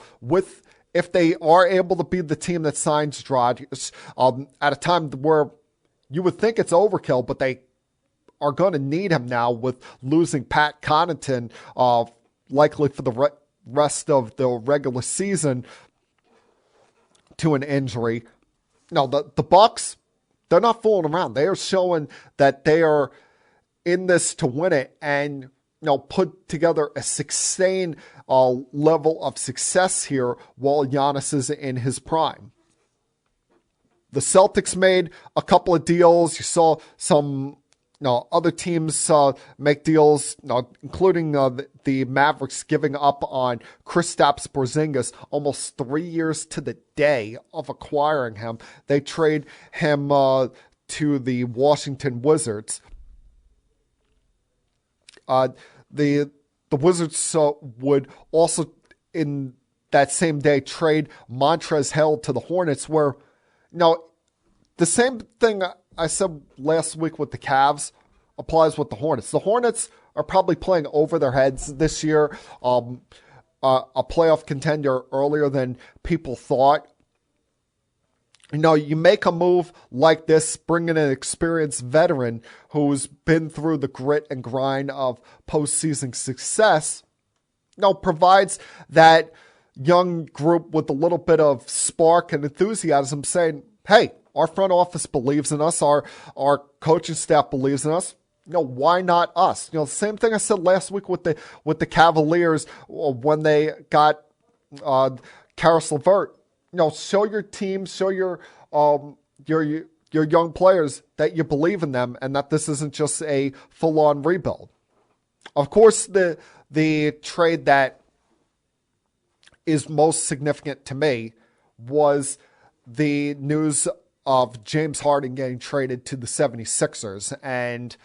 if they are able to be the team that signs Dragic at a time where you would think it's overkill, but they are going to need him now with losing Pat Connaughton likely for the rest of the regular season to an injury. Now, the Bucks, they're not fooling around. They are showing that they are in this to win it and put together a sustained level of success here while Giannis is in his prime. The Celtics made a couple of deals. You saw some other teams make deals, including the Mavericks giving up on Kristaps Porzingis almost 3 years to the day of acquiring him. They trade him to the Washington Wizards. The Wizards would also, in that same day, trade Montrezl Harrell to the Hornets, where, the same thing I said last week with the Cavs applies with the Hornets. The Hornets are probably playing over their heads this year, a playoff contender earlier than people thought. You make a move like this, bring in an experienced veteran who's been through the grit and grind of postseason success, provides that young group with a little bit of spark and enthusiasm saying, hey, our front office believes in us. Our coaching staff believes in us. Why not us? Same thing I said last week with the Cavaliers when they got Karis LeVert. Show your team, show your young players that you believe in them and that this isn't just a full-on rebuild. Of course, the trade that is most significant to me was the news of James Harden getting traded to the 76ers. And,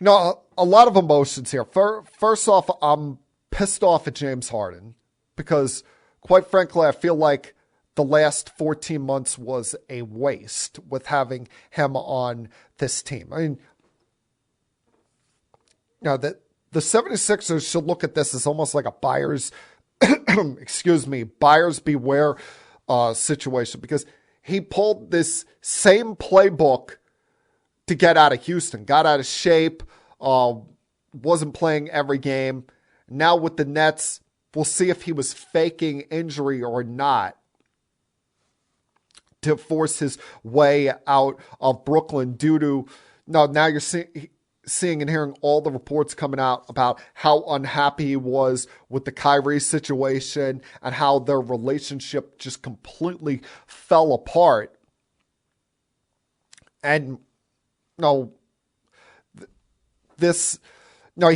a lot of emotions here. First off, I'm pissed off at James Harden because, quite frankly, I feel like the last 14 months was a waste with having him on this team. I mean, the 76ers should look at this as almost like a buyer's beware situation, because he pulled this same playbook to get out of Houston, got out of shape, wasn't playing every game. Now with the Nets, we'll see if he was faking injury or not to force his way out of Brooklyn due to, now you're seeing and hearing all the reports coming out about how unhappy he was with the Kyrie situation and how their relationship just completely fell apart. And he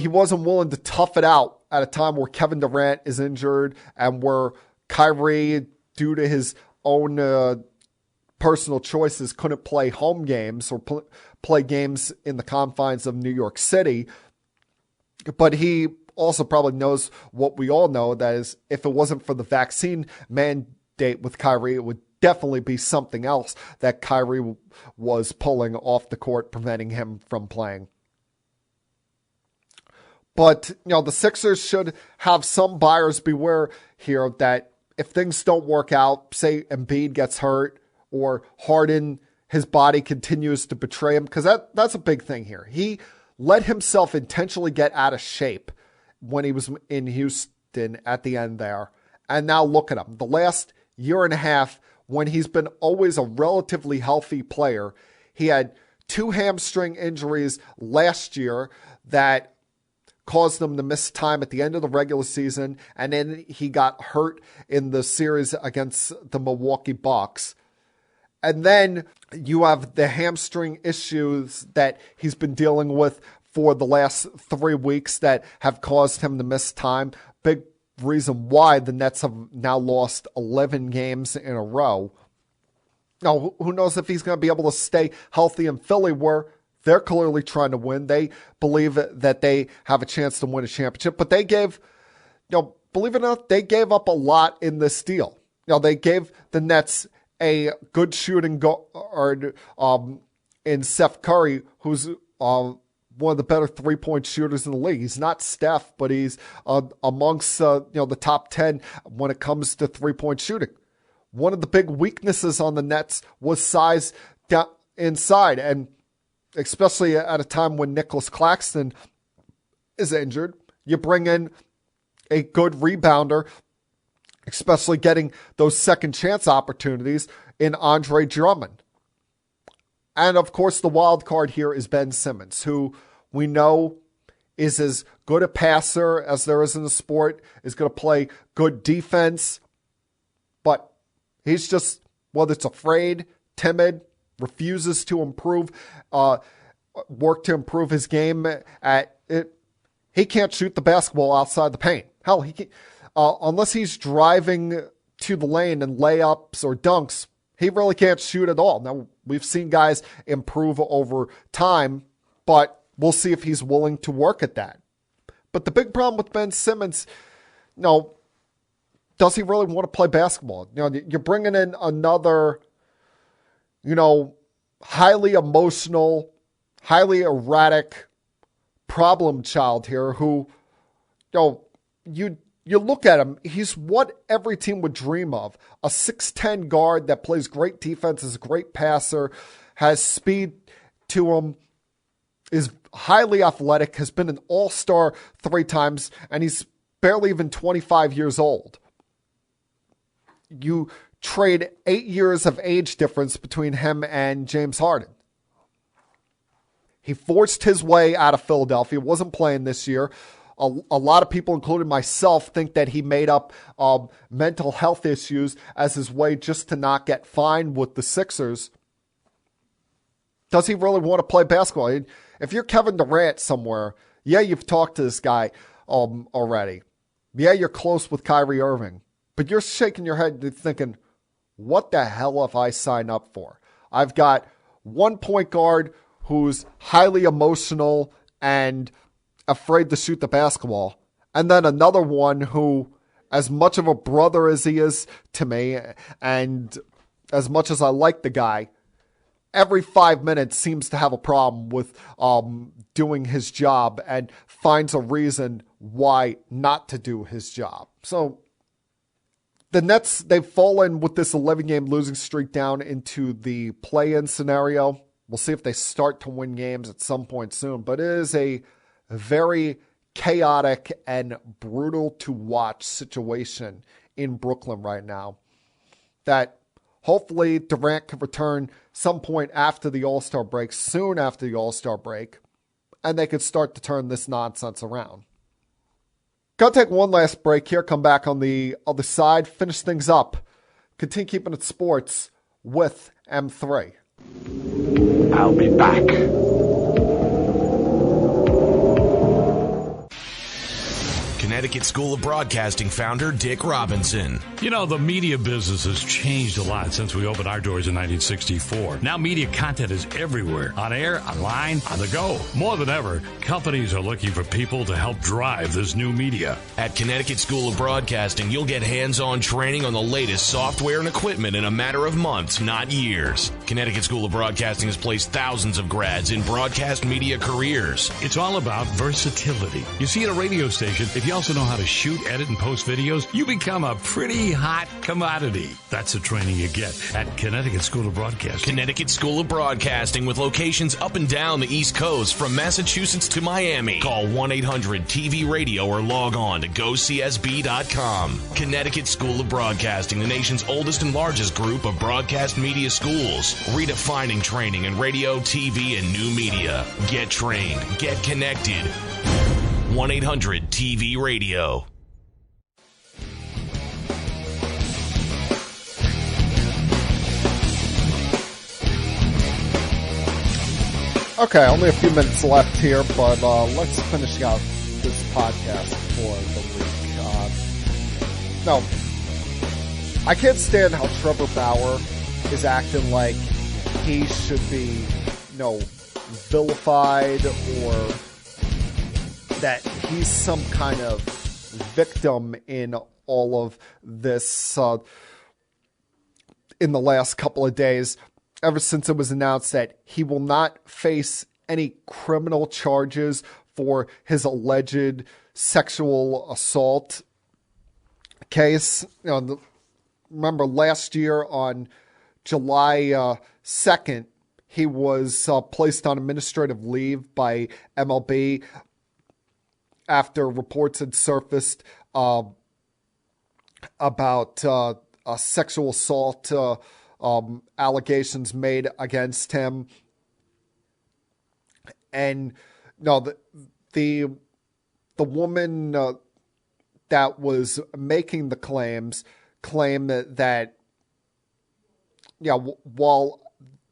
wasn't willing to tough it out at a time where Kevin Durant is injured and where Kyrie, due to his own personal choices, couldn't play home games or play games in the confines of New York City. But he also probably knows what we all know, that is, if it wasn't for the vaccine mandate with Kyrie, it would definitely be something else that Kyrie was pulling off the court, preventing him from playing. But, the Sixers should have some buyers beware here that if things don't work out, say Embiid gets hurt or Harden, his body continues to betray him, because that's a big thing here. He let himself intentionally get out of shape when he was in Houston at the end there. And now look at him. The last year and a half, when he's been always a relatively healthy player, he had 2 hamstring injuries last year that caused him to miss time at the end of the regular season, and then he got hurt in the series against the Milwaukee Bucks. And then you have the hamstring issues that he's been dealing with for the last 3 weeks that have caused him to miss time. Big reason why the Nets have now lost 11 games in a row. Now, who knows if he's going to be able to stay healthy in Philly, where they're clearly trying to win. They believe that they have a chance to win a championship, but they gave, believe it or not, they gave up a lot in this deal. They gave the Nets a good shooting guard in Steph Curry, who's one of the better three-point shooters in the league. He's not Steph, but he's amongst the top 10 when it comes to three-point shooting. One of the big weaknesses on the Nets was size down inside, and especially at a time when Nicholas Claxton is injured, you bring in a good rebounder, especially getting those second chance opportunities in Andre Drummond. And of course, the wild card here is Ben Simmons, who we know is as good a passer as there is in the sport, is going to play good defense, but he's just, whether it's afraid, timid, refuses to improve, work to improve his game at it. He can't shoot the basketball outside the paint. Hell, he can't, unless he's driving to the lane and layups or dunks, he really can't shoot at all. Now, we've seen guys improve over time, but we'll see if he's willing to work at that. But the big problem with Ben Simmons, does he really want to play basketball? You're bringing in another, highly emotional, highly erratic problem child here who, you look at him, he's what every team would dream of. A 6'10 guard that plays great defense, is a great passer, has speed to him, is highly athletic, has been an all-star 3 times, and he's barely even 25 years old. You trade 8 years of age difference between him and James Harden. He forced his way out of Philadelphia, wasn't playing this year. A lot of people, including myself, think that he made up mental health issues as his way just to not get fined with the Sixers. Does he really want to play basketball? If you're Kevin Durant somewhere, yeah, you've talked to this guy already. Yeah, you're close with Kyrie Irving. But you're shaking your head thinking, what the hell have I signed up for? I've got one point guard who's highly emotional and afraid to shoot the basketball, and then another one who, as much of a brother as he is to me, and as much as I like the guy, every 5 minutes seems to have a problem with doing his job and finds a reason why not to do his job. So the Nets, they've fallen with this 11-game losing streak down into the play-in scenario. We'll see if they start to win games at some point soon, but it is a very chaotic and brutal to watch situation in Brooklyn right now that hopefully Durant can return some point after the All-Star break, soon after the All-Star break, and they could start to turn this nonsense around. Gonna take one last break here, come back on the other side, finish things up, continue keeping it sports with M3. I'll be back. Connecticut School of Broadcasting founder Dick Robinson. The media business has changed a lot since we opened our doors in 1964. Now media content is everywhere. On air, online, on the go. More than ever, companies are looking for people to help drive this new media. At Connecticut School of Broadcasting, you'll get hands-on training on the latest software and equipment in a matter of months, not years. Connecticut School of Broadcasting has placed thousands of grads in broadcast media careers. It's all about versatility. You see, at a radio station, if you also know how to shoot, edit, and post videos, you become a pretty hot commodity. That's the training you get at Connecticut School of Broadcasting. Connecticut School of Broadcasting with locations up and down the East Coast from Massachusetts to Miami. Call 1-800-TV-RADIO or log on to GoCSB.com. Connecticut School of Broadcasting, the nation's oldest and largest group of broadcast media schools. Redefining training in radio, TV, and new media. Get trained. Get connected. 1-800-TV-RADIO. Okay, only a few minutes left here, but let's finish out this podcast for the week. No, I can't stand how Trevor Bauer is acting like he should be, vilified or that he's some kind of victim in all of this in the last couple of days, ever since it was announced that he will not face any criminal charges for his alleged sexual assault case. Remember last year on July 2nd, he was placed on administrative leave by MLB after reports had surfaced about sexual assault allegations made against him. And the woman that was making the claim that while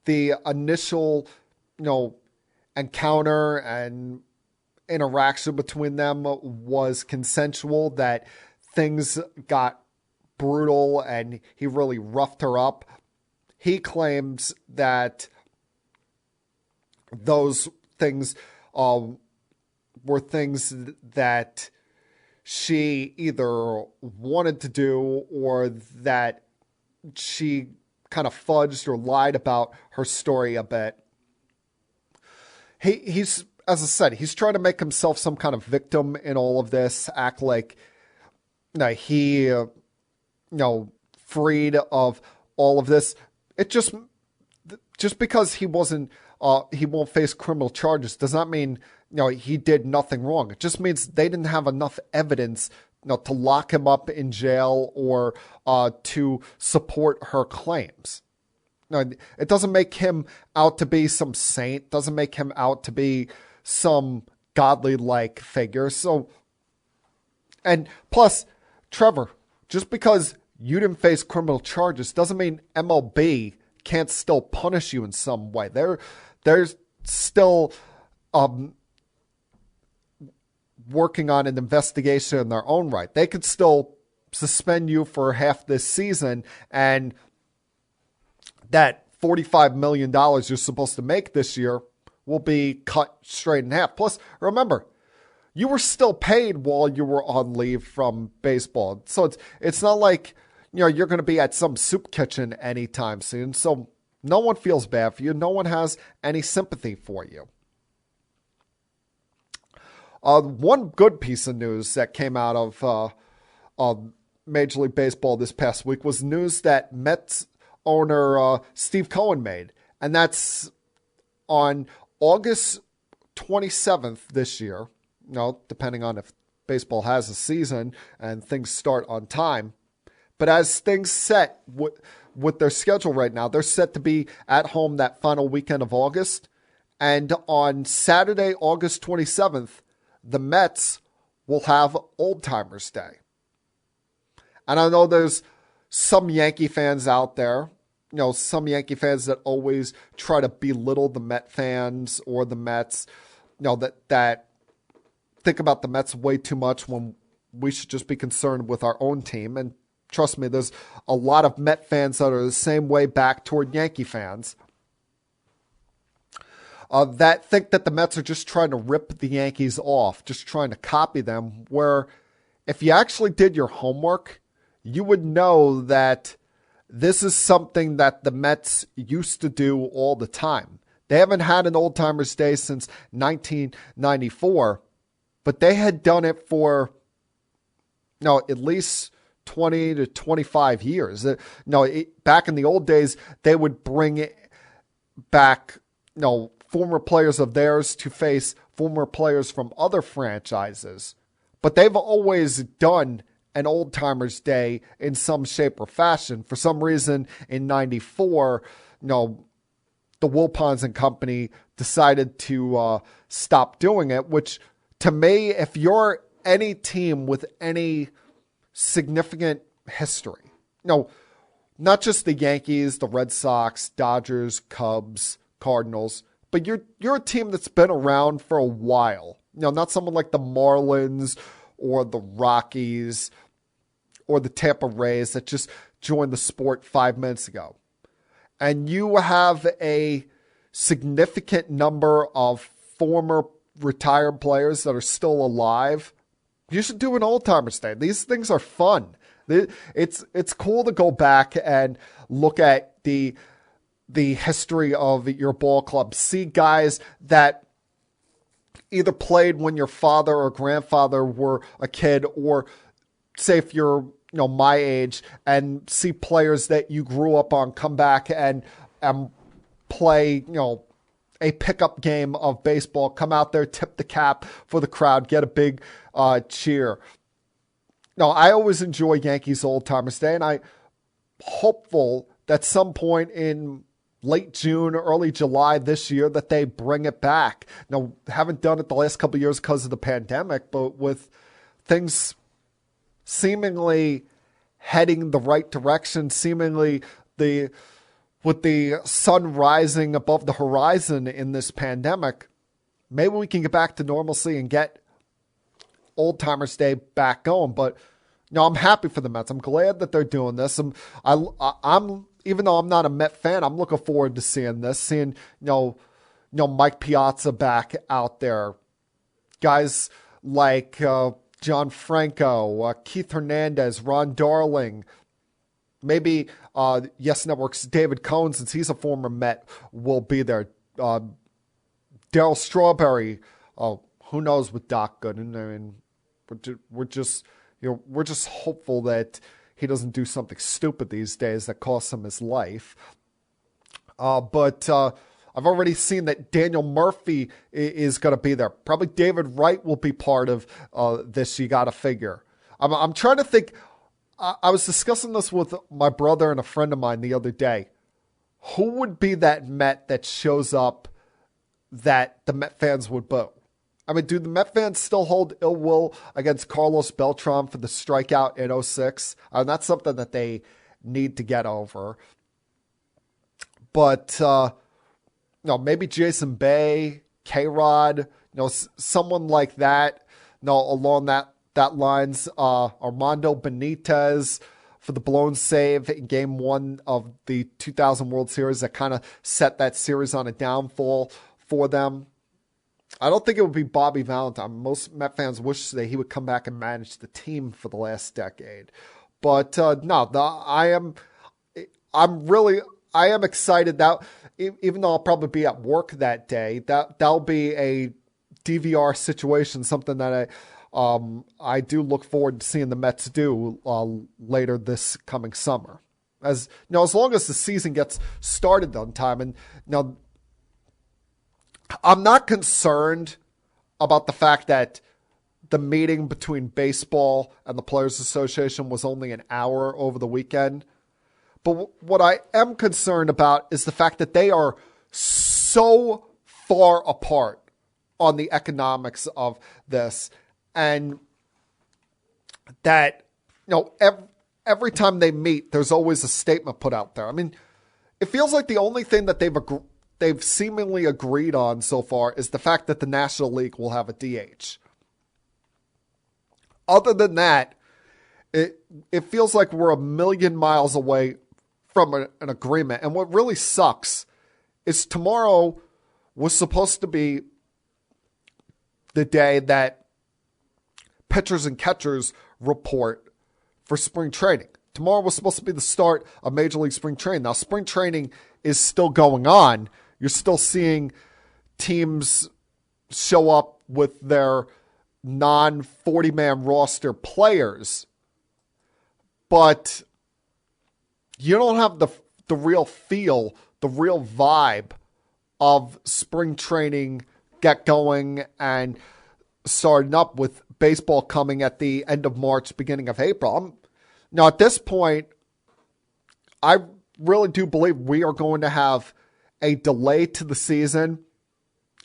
the initial encounter and interaction between them was consensual, that things got brutal and he really roughed her up. He claims that those things were things that she either wanted to do or that she kind of fudged or lied about her story a bit. He's, as I said, he's trying to make himself some kind of victim in all of this, act like he, freed of all of this. It just because he wasn't, he won't face criminal charges does not mean, he did nothing wrong. It just means they didn't have enough evidence, to lock him up in jail or to support her claims. It doesn't make him out to be some saint. Doesn't make him out to be some godly-like figure. So, and plus, Trevor, just because you didn't face criminal charges doesn't mean MLB can't still punish you in some way. They're still working on an investigation in their own right. They could still suspend you for half this season, and that $45 million you're supposed to make this year will be cut straight in half. Plus, remember, you were still paid while you were on leave from baseball. So it's not like, you're going to be at some soup kitchen anytime soon. So no one feels bad for you. No one has any sympathy for you. One good piece of news that came out of Major League Baseball this past week was news that Mets owner Steve Cohen made. And that's on August 27th this year, depending on if baseball has a season and things start on time. But as things set with their schedule right now, they're set to be at home that final weekend of August. And on Saturday, August 27th, the Mets will have Old Timers Day. And I know there's some Yankee fans out there, some Yankee fans that always try to belittle the Met fans or the Mets, that think about the Mets way too much when we should just be concerned with our own team. And trust me, there's a lot of Met fans that are the same way back toward Yankee fans that think that the Mets are just trying to rip the Yankees off, just trying to copy them, where if you actually did your homework, you would know that this is something that the Mets used to do all the time. They haven't had an Old Timers Day since 1994, but they had done it for at least 20 to 25 years. Back in the old days, they would bring back, former players of theirs to face former players from other franchises. But they've always done an Old Timers Day in some shape or fashion. For some reason, in 94, the Wilpons and company decided to stop doing it, which to me, if you're any team with any significant history, not just the Yankees, the Red Sox, Dodgers, Cubs, Cardinals, but you're a team that's been around for a while. Not someone like the Marlins or the Rockies or the Tampa Rays that just joined the sport 5 minutes ago. And you have a significant number of former retired players that are still alive. You should do an Old Timers Day. These things are fun. It's cool to go back and look at the history of your ball club. See guys that either played when your father or grandfather were a kid, or say if you're my age, and see players that you grew up on come back and play a pickup game of baseball, come out there, tip the cap for the crowd, get a big cheer. I always enjoy Yankees Old Timers Day, and I'm hopeful that some point in late June, early July this year that they bring it back. Now, haven't done it the last couple of years because of the pandemic, but with things seemingly heading the right direction, seemingly with the sun rising above the horizon in this pandemic, maybe we can get back to normalcy and get Old Timers Day back going. But I'm happy for the Mets. I'm glad that they're doing this. I'm even though I'm not a Met fan, I'm looking forward to seeing this. Seeing Mike Piazza back out there, guys like John Franco, Keith Hernandez, Ron Darling, maybe Yes Network's David Cohn, since he's a former Met, will be there. Darryl Strawberry, who knows with Doc Gooden? I mean, we're just hopeful that he doesn't do something stupid these days that costs him his life. But I've already seen that Daniel Murphy is going to be there. Probably David Wright will be part of this. You got to figure. I'm trying to think. I was discussing this with my brother and a friend of mine the other day. Who would be that Met that shows up that the Met fans would boo? I mean, do the Met fans still hold ill will against Carlos Beltran for the strikeout in 2006? That's something that they need to get over. But, maybe Jason Bay, K-Rod, someone like that, along that lines, Armando Benitez for the blown save in Game 1 of the 2000 World Series that kind of set that series on a downfall for them. I don't think it would be Bobby Valentine. Most Met fans wish that he would come back and manage the team for the last decade. But I am excited that even though I'll probably be at work that day, that'll be a DVR situation, something that I do look forward to seeing the Mets do later this coming summer. As long as the season gets started on time. And I'm not concerned about the fact that the meeting between baseball and the Players Association was only an hour over the weekend. But what I am concerned about is the fact that they are so far apart on the economics of this, and that, every time they meet, there's always a statement put out there. I mean, it feels like the only thing that they've seemingly agreed on so far is the fact that the National League will have a DH. Other than that, it feels like we're a million miles away from an agreement. And what really sucks is tomorrow was supposed to be the day that pitchers and catchers report for spring training. Tomorrow was supposed to be the start of Major League Spring Training. Now, spring training is still going on. You're still seeing teams show up with their non-40-man roster players. But you don't have the real feel, the real vibe of spring training get going and starting up with baseball coming at the end of March, beginning of April. Now, at this point, I really do believe we are going to have a delay to the season,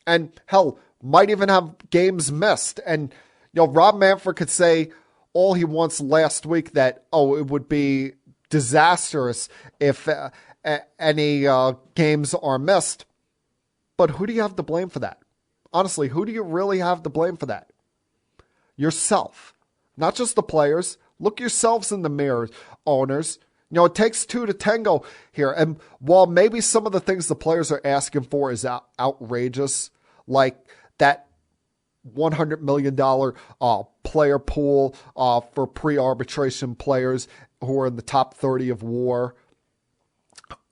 and hell, might even have games missed. And, Rob Manfred could say all he wants last week that, it would be disastrous if any games are missed. But who do you have to blame for that? Honestly, who do you really have to blame for that? Yourself. Not just the players. Look yourselves in the mirror, owners. It takes two to tango here. And while maybe some of the things the players are asking for is outrageous, like that $100 million player pool for pre-arbitration players who are in the top 30 of WAR,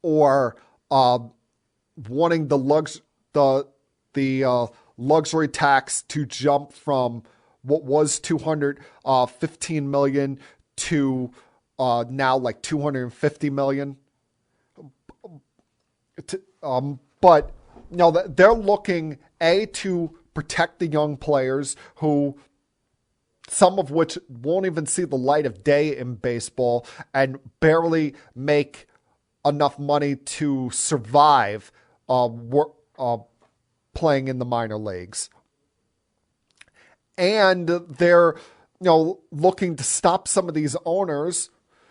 or wanting the luxury tax to jump from what was $215 million to now like $250 million. But they're looking to protect the young players, who some of which won't even see the light of day in baseball and barely make enough money to survive playing in the minor leagues. And they're looking to stop some of these owners,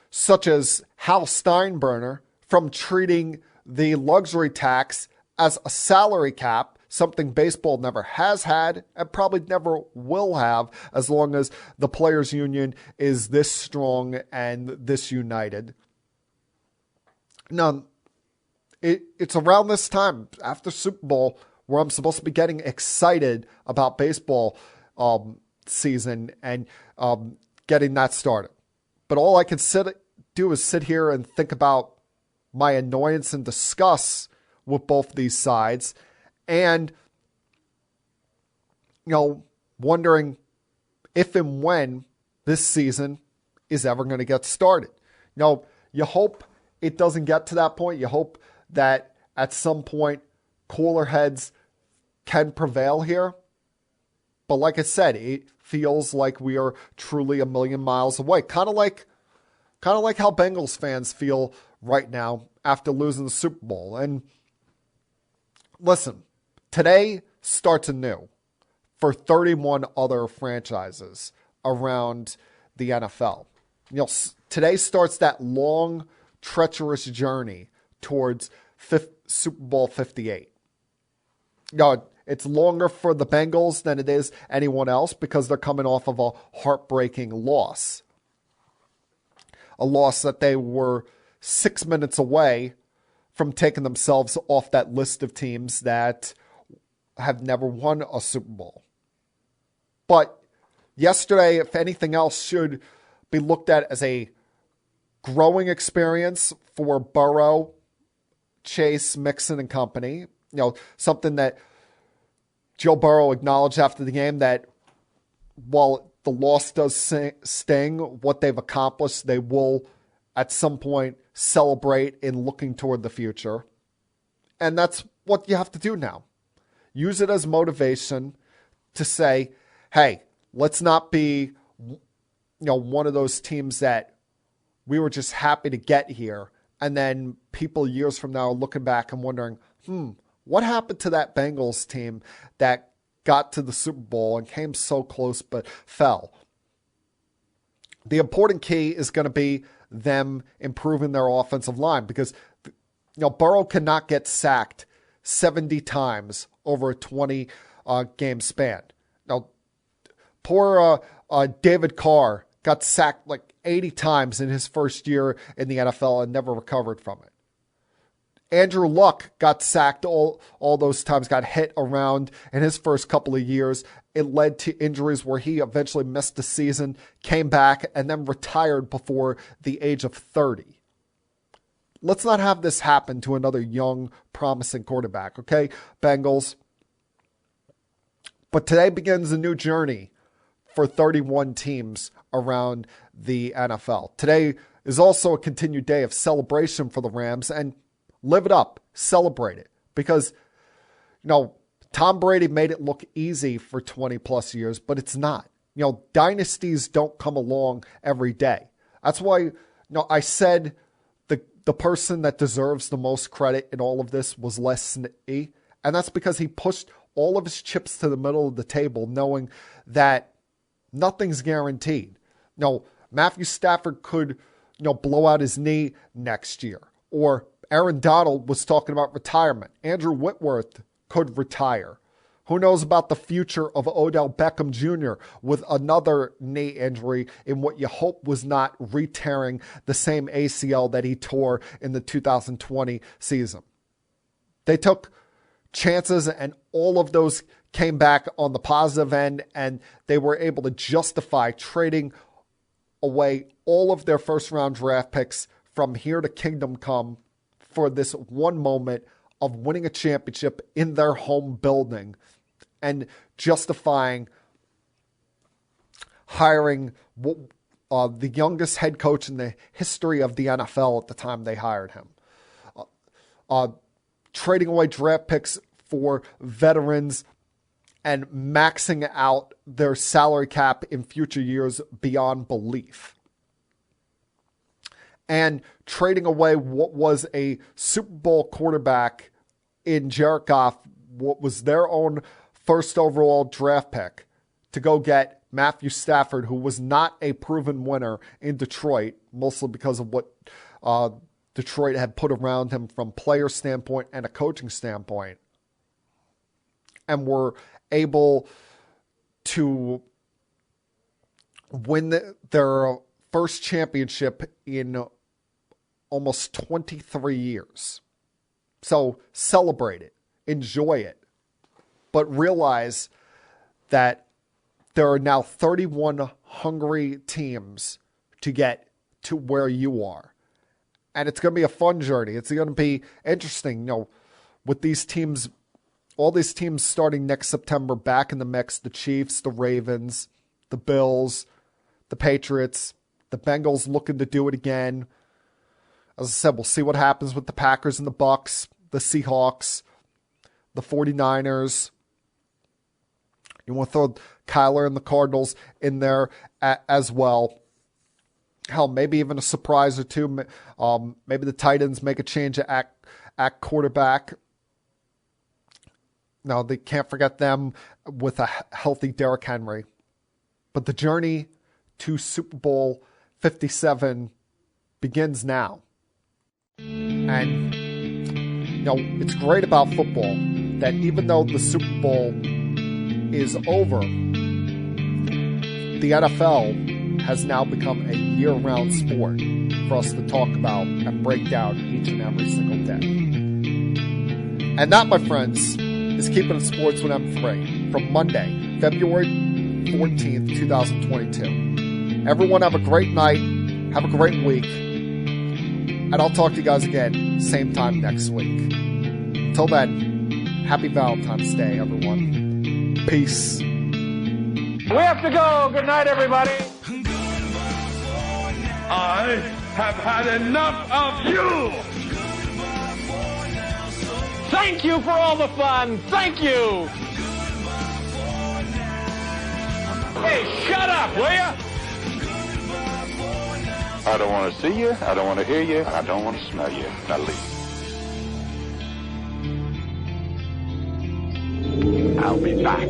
such as Hal Steinbrenner, from treating the luxury tax as a salary cap, something baseball never has had and probably never will have as long as the players' union is this strong and this united. Now, it's around this time after Super Bowl where I'm supposed to be getting excited about baseball season and getting that started. But all I can do is sit here and think about my annoyance and disgust with both these sides, and wondering if and when this season is ever going to get started. You hope it doesn't get to that point. You hope that at some point cooler heads can prevail here. But like I said, it feels like we are truly a million miles away. Kind of like how Bengals fans feel right now after losing the Super Bowl. And listen, today starts anew for 31 other franchises around the NFL. Today starts that long, treacherous journey towards Super Bowl 58. It's longer for the Bengals than it is anyone else because they're coming off of a heartbreaking loss. A loss that they were 6 minutes away from taking themselves off that list of teams that have never won a Super Bowl. But yesterday, if anything else, should be looked at as a growing experience for Burrow, Chase, Mixon, and company. Something that Joe Burrow acknowledged after the game, that while the loss does sting, what they've accomplished, they will at some point celebrate in looking toward the future. And that's what you have to do now. Use it as motivation to say, hey, let's not be, one of those teams that we were just happy to get here. And then people years from now are looking back and wondering, what happened to that Bengals team that got to the Super Bowl and came so close but fell? The important key is going to be them improving their offensive line, because Burrow cannot get sacked 70 times over a 20 game span. Now, poor David Carr got sacked like 80 times in his first year in the NFL and never recovered from it. Andrew Luck got sacked all those times, got hit around in his first couple of years. It led to injuries where he eventually missed the season, came back, and then retired before the age of 30. Let's not have this happen to another young, promising quarterback, okay, Bengals? But today begins a new journey for 31 teams around the NFL. Today is also a continued day of celebration for the Rams, and live it up, celebrate it, because, Tom Brady made it look easy for 20 plus years, but it's not. Dynasties don't come along every day. That's why, I said the person that deserves the most credit in all of this was Les Snead, and that's because he pushed all of his chips to the middle of the table, knowing that nothing's guaranteed. Matthew Stafford could, blow out his knee next year, or Aaron Donald was talking about retirement. Andrew Whitworth could retire. Who knows about the future of Odell Beckham Jr. with another knee injury in what you hope was not re-tearing the same ACL that he tore in the 2020 season. They took chances, and all of those came back on the positive end, and they were able to justify trading away all of their first-round draft picks from here to kingdom come for this one moment of winning a championship in their home building and justifying hiring the youngest head coach in the history of the NFL at the time they hired him. Trading away draft picks for veterans and maxing out their salary cap in future years beyond belief. And trading away what was a Super Bowl quarterback in Jared Goff, what was their own first overall draft pick, to go get Matthew Stafford, who was not a proven winner in Detroit, mostly because of what Detroit had put around him from player standpoint and a coaching standpoint, and were able to win their first championship in almost 23 years. So celebrate it, enjoy it, but realize that there are now 31 hungry teams to get to where you are. And it's going to be a fun journey. It's going to be interesting, with these teams, all these teams starting next September back in the mix: the Chiefs, the Ravens, the Bills, the Patriots, the Bengals looking to do it again. As I said, we'll see what happens with the Packers and the Bucks, the Seahawks, the 49ers. You want to throw Kyler and the Cardinals in there as well. Hell, maybe even a surprise or two. Maybe the Titans make a change at quarterback. No, they can't forget them with a healthy Derrick Henry. But the journey to Super Bowl 57 begins now. And, it's great about football that even though the Super Bowl is over, the NFL has now become a year-round sport for us to talk about and break down each and every single day. And that, my friends, is Keeping It Sports with M3 from Monday, February 14th, 2022. Everyone have a great night. Have a great week. And I'll talk to you guys again, same time next week. Till then, happy Valentine's Day, everyone. Peace. We have to go. Good night, everybody. I have had enough of you! Thank you for all the fun. Thank you. Hey, shut up, will ya? I don't want to see you. I don't want to hear you. I don't want to smell you. Now leave. I'll be back.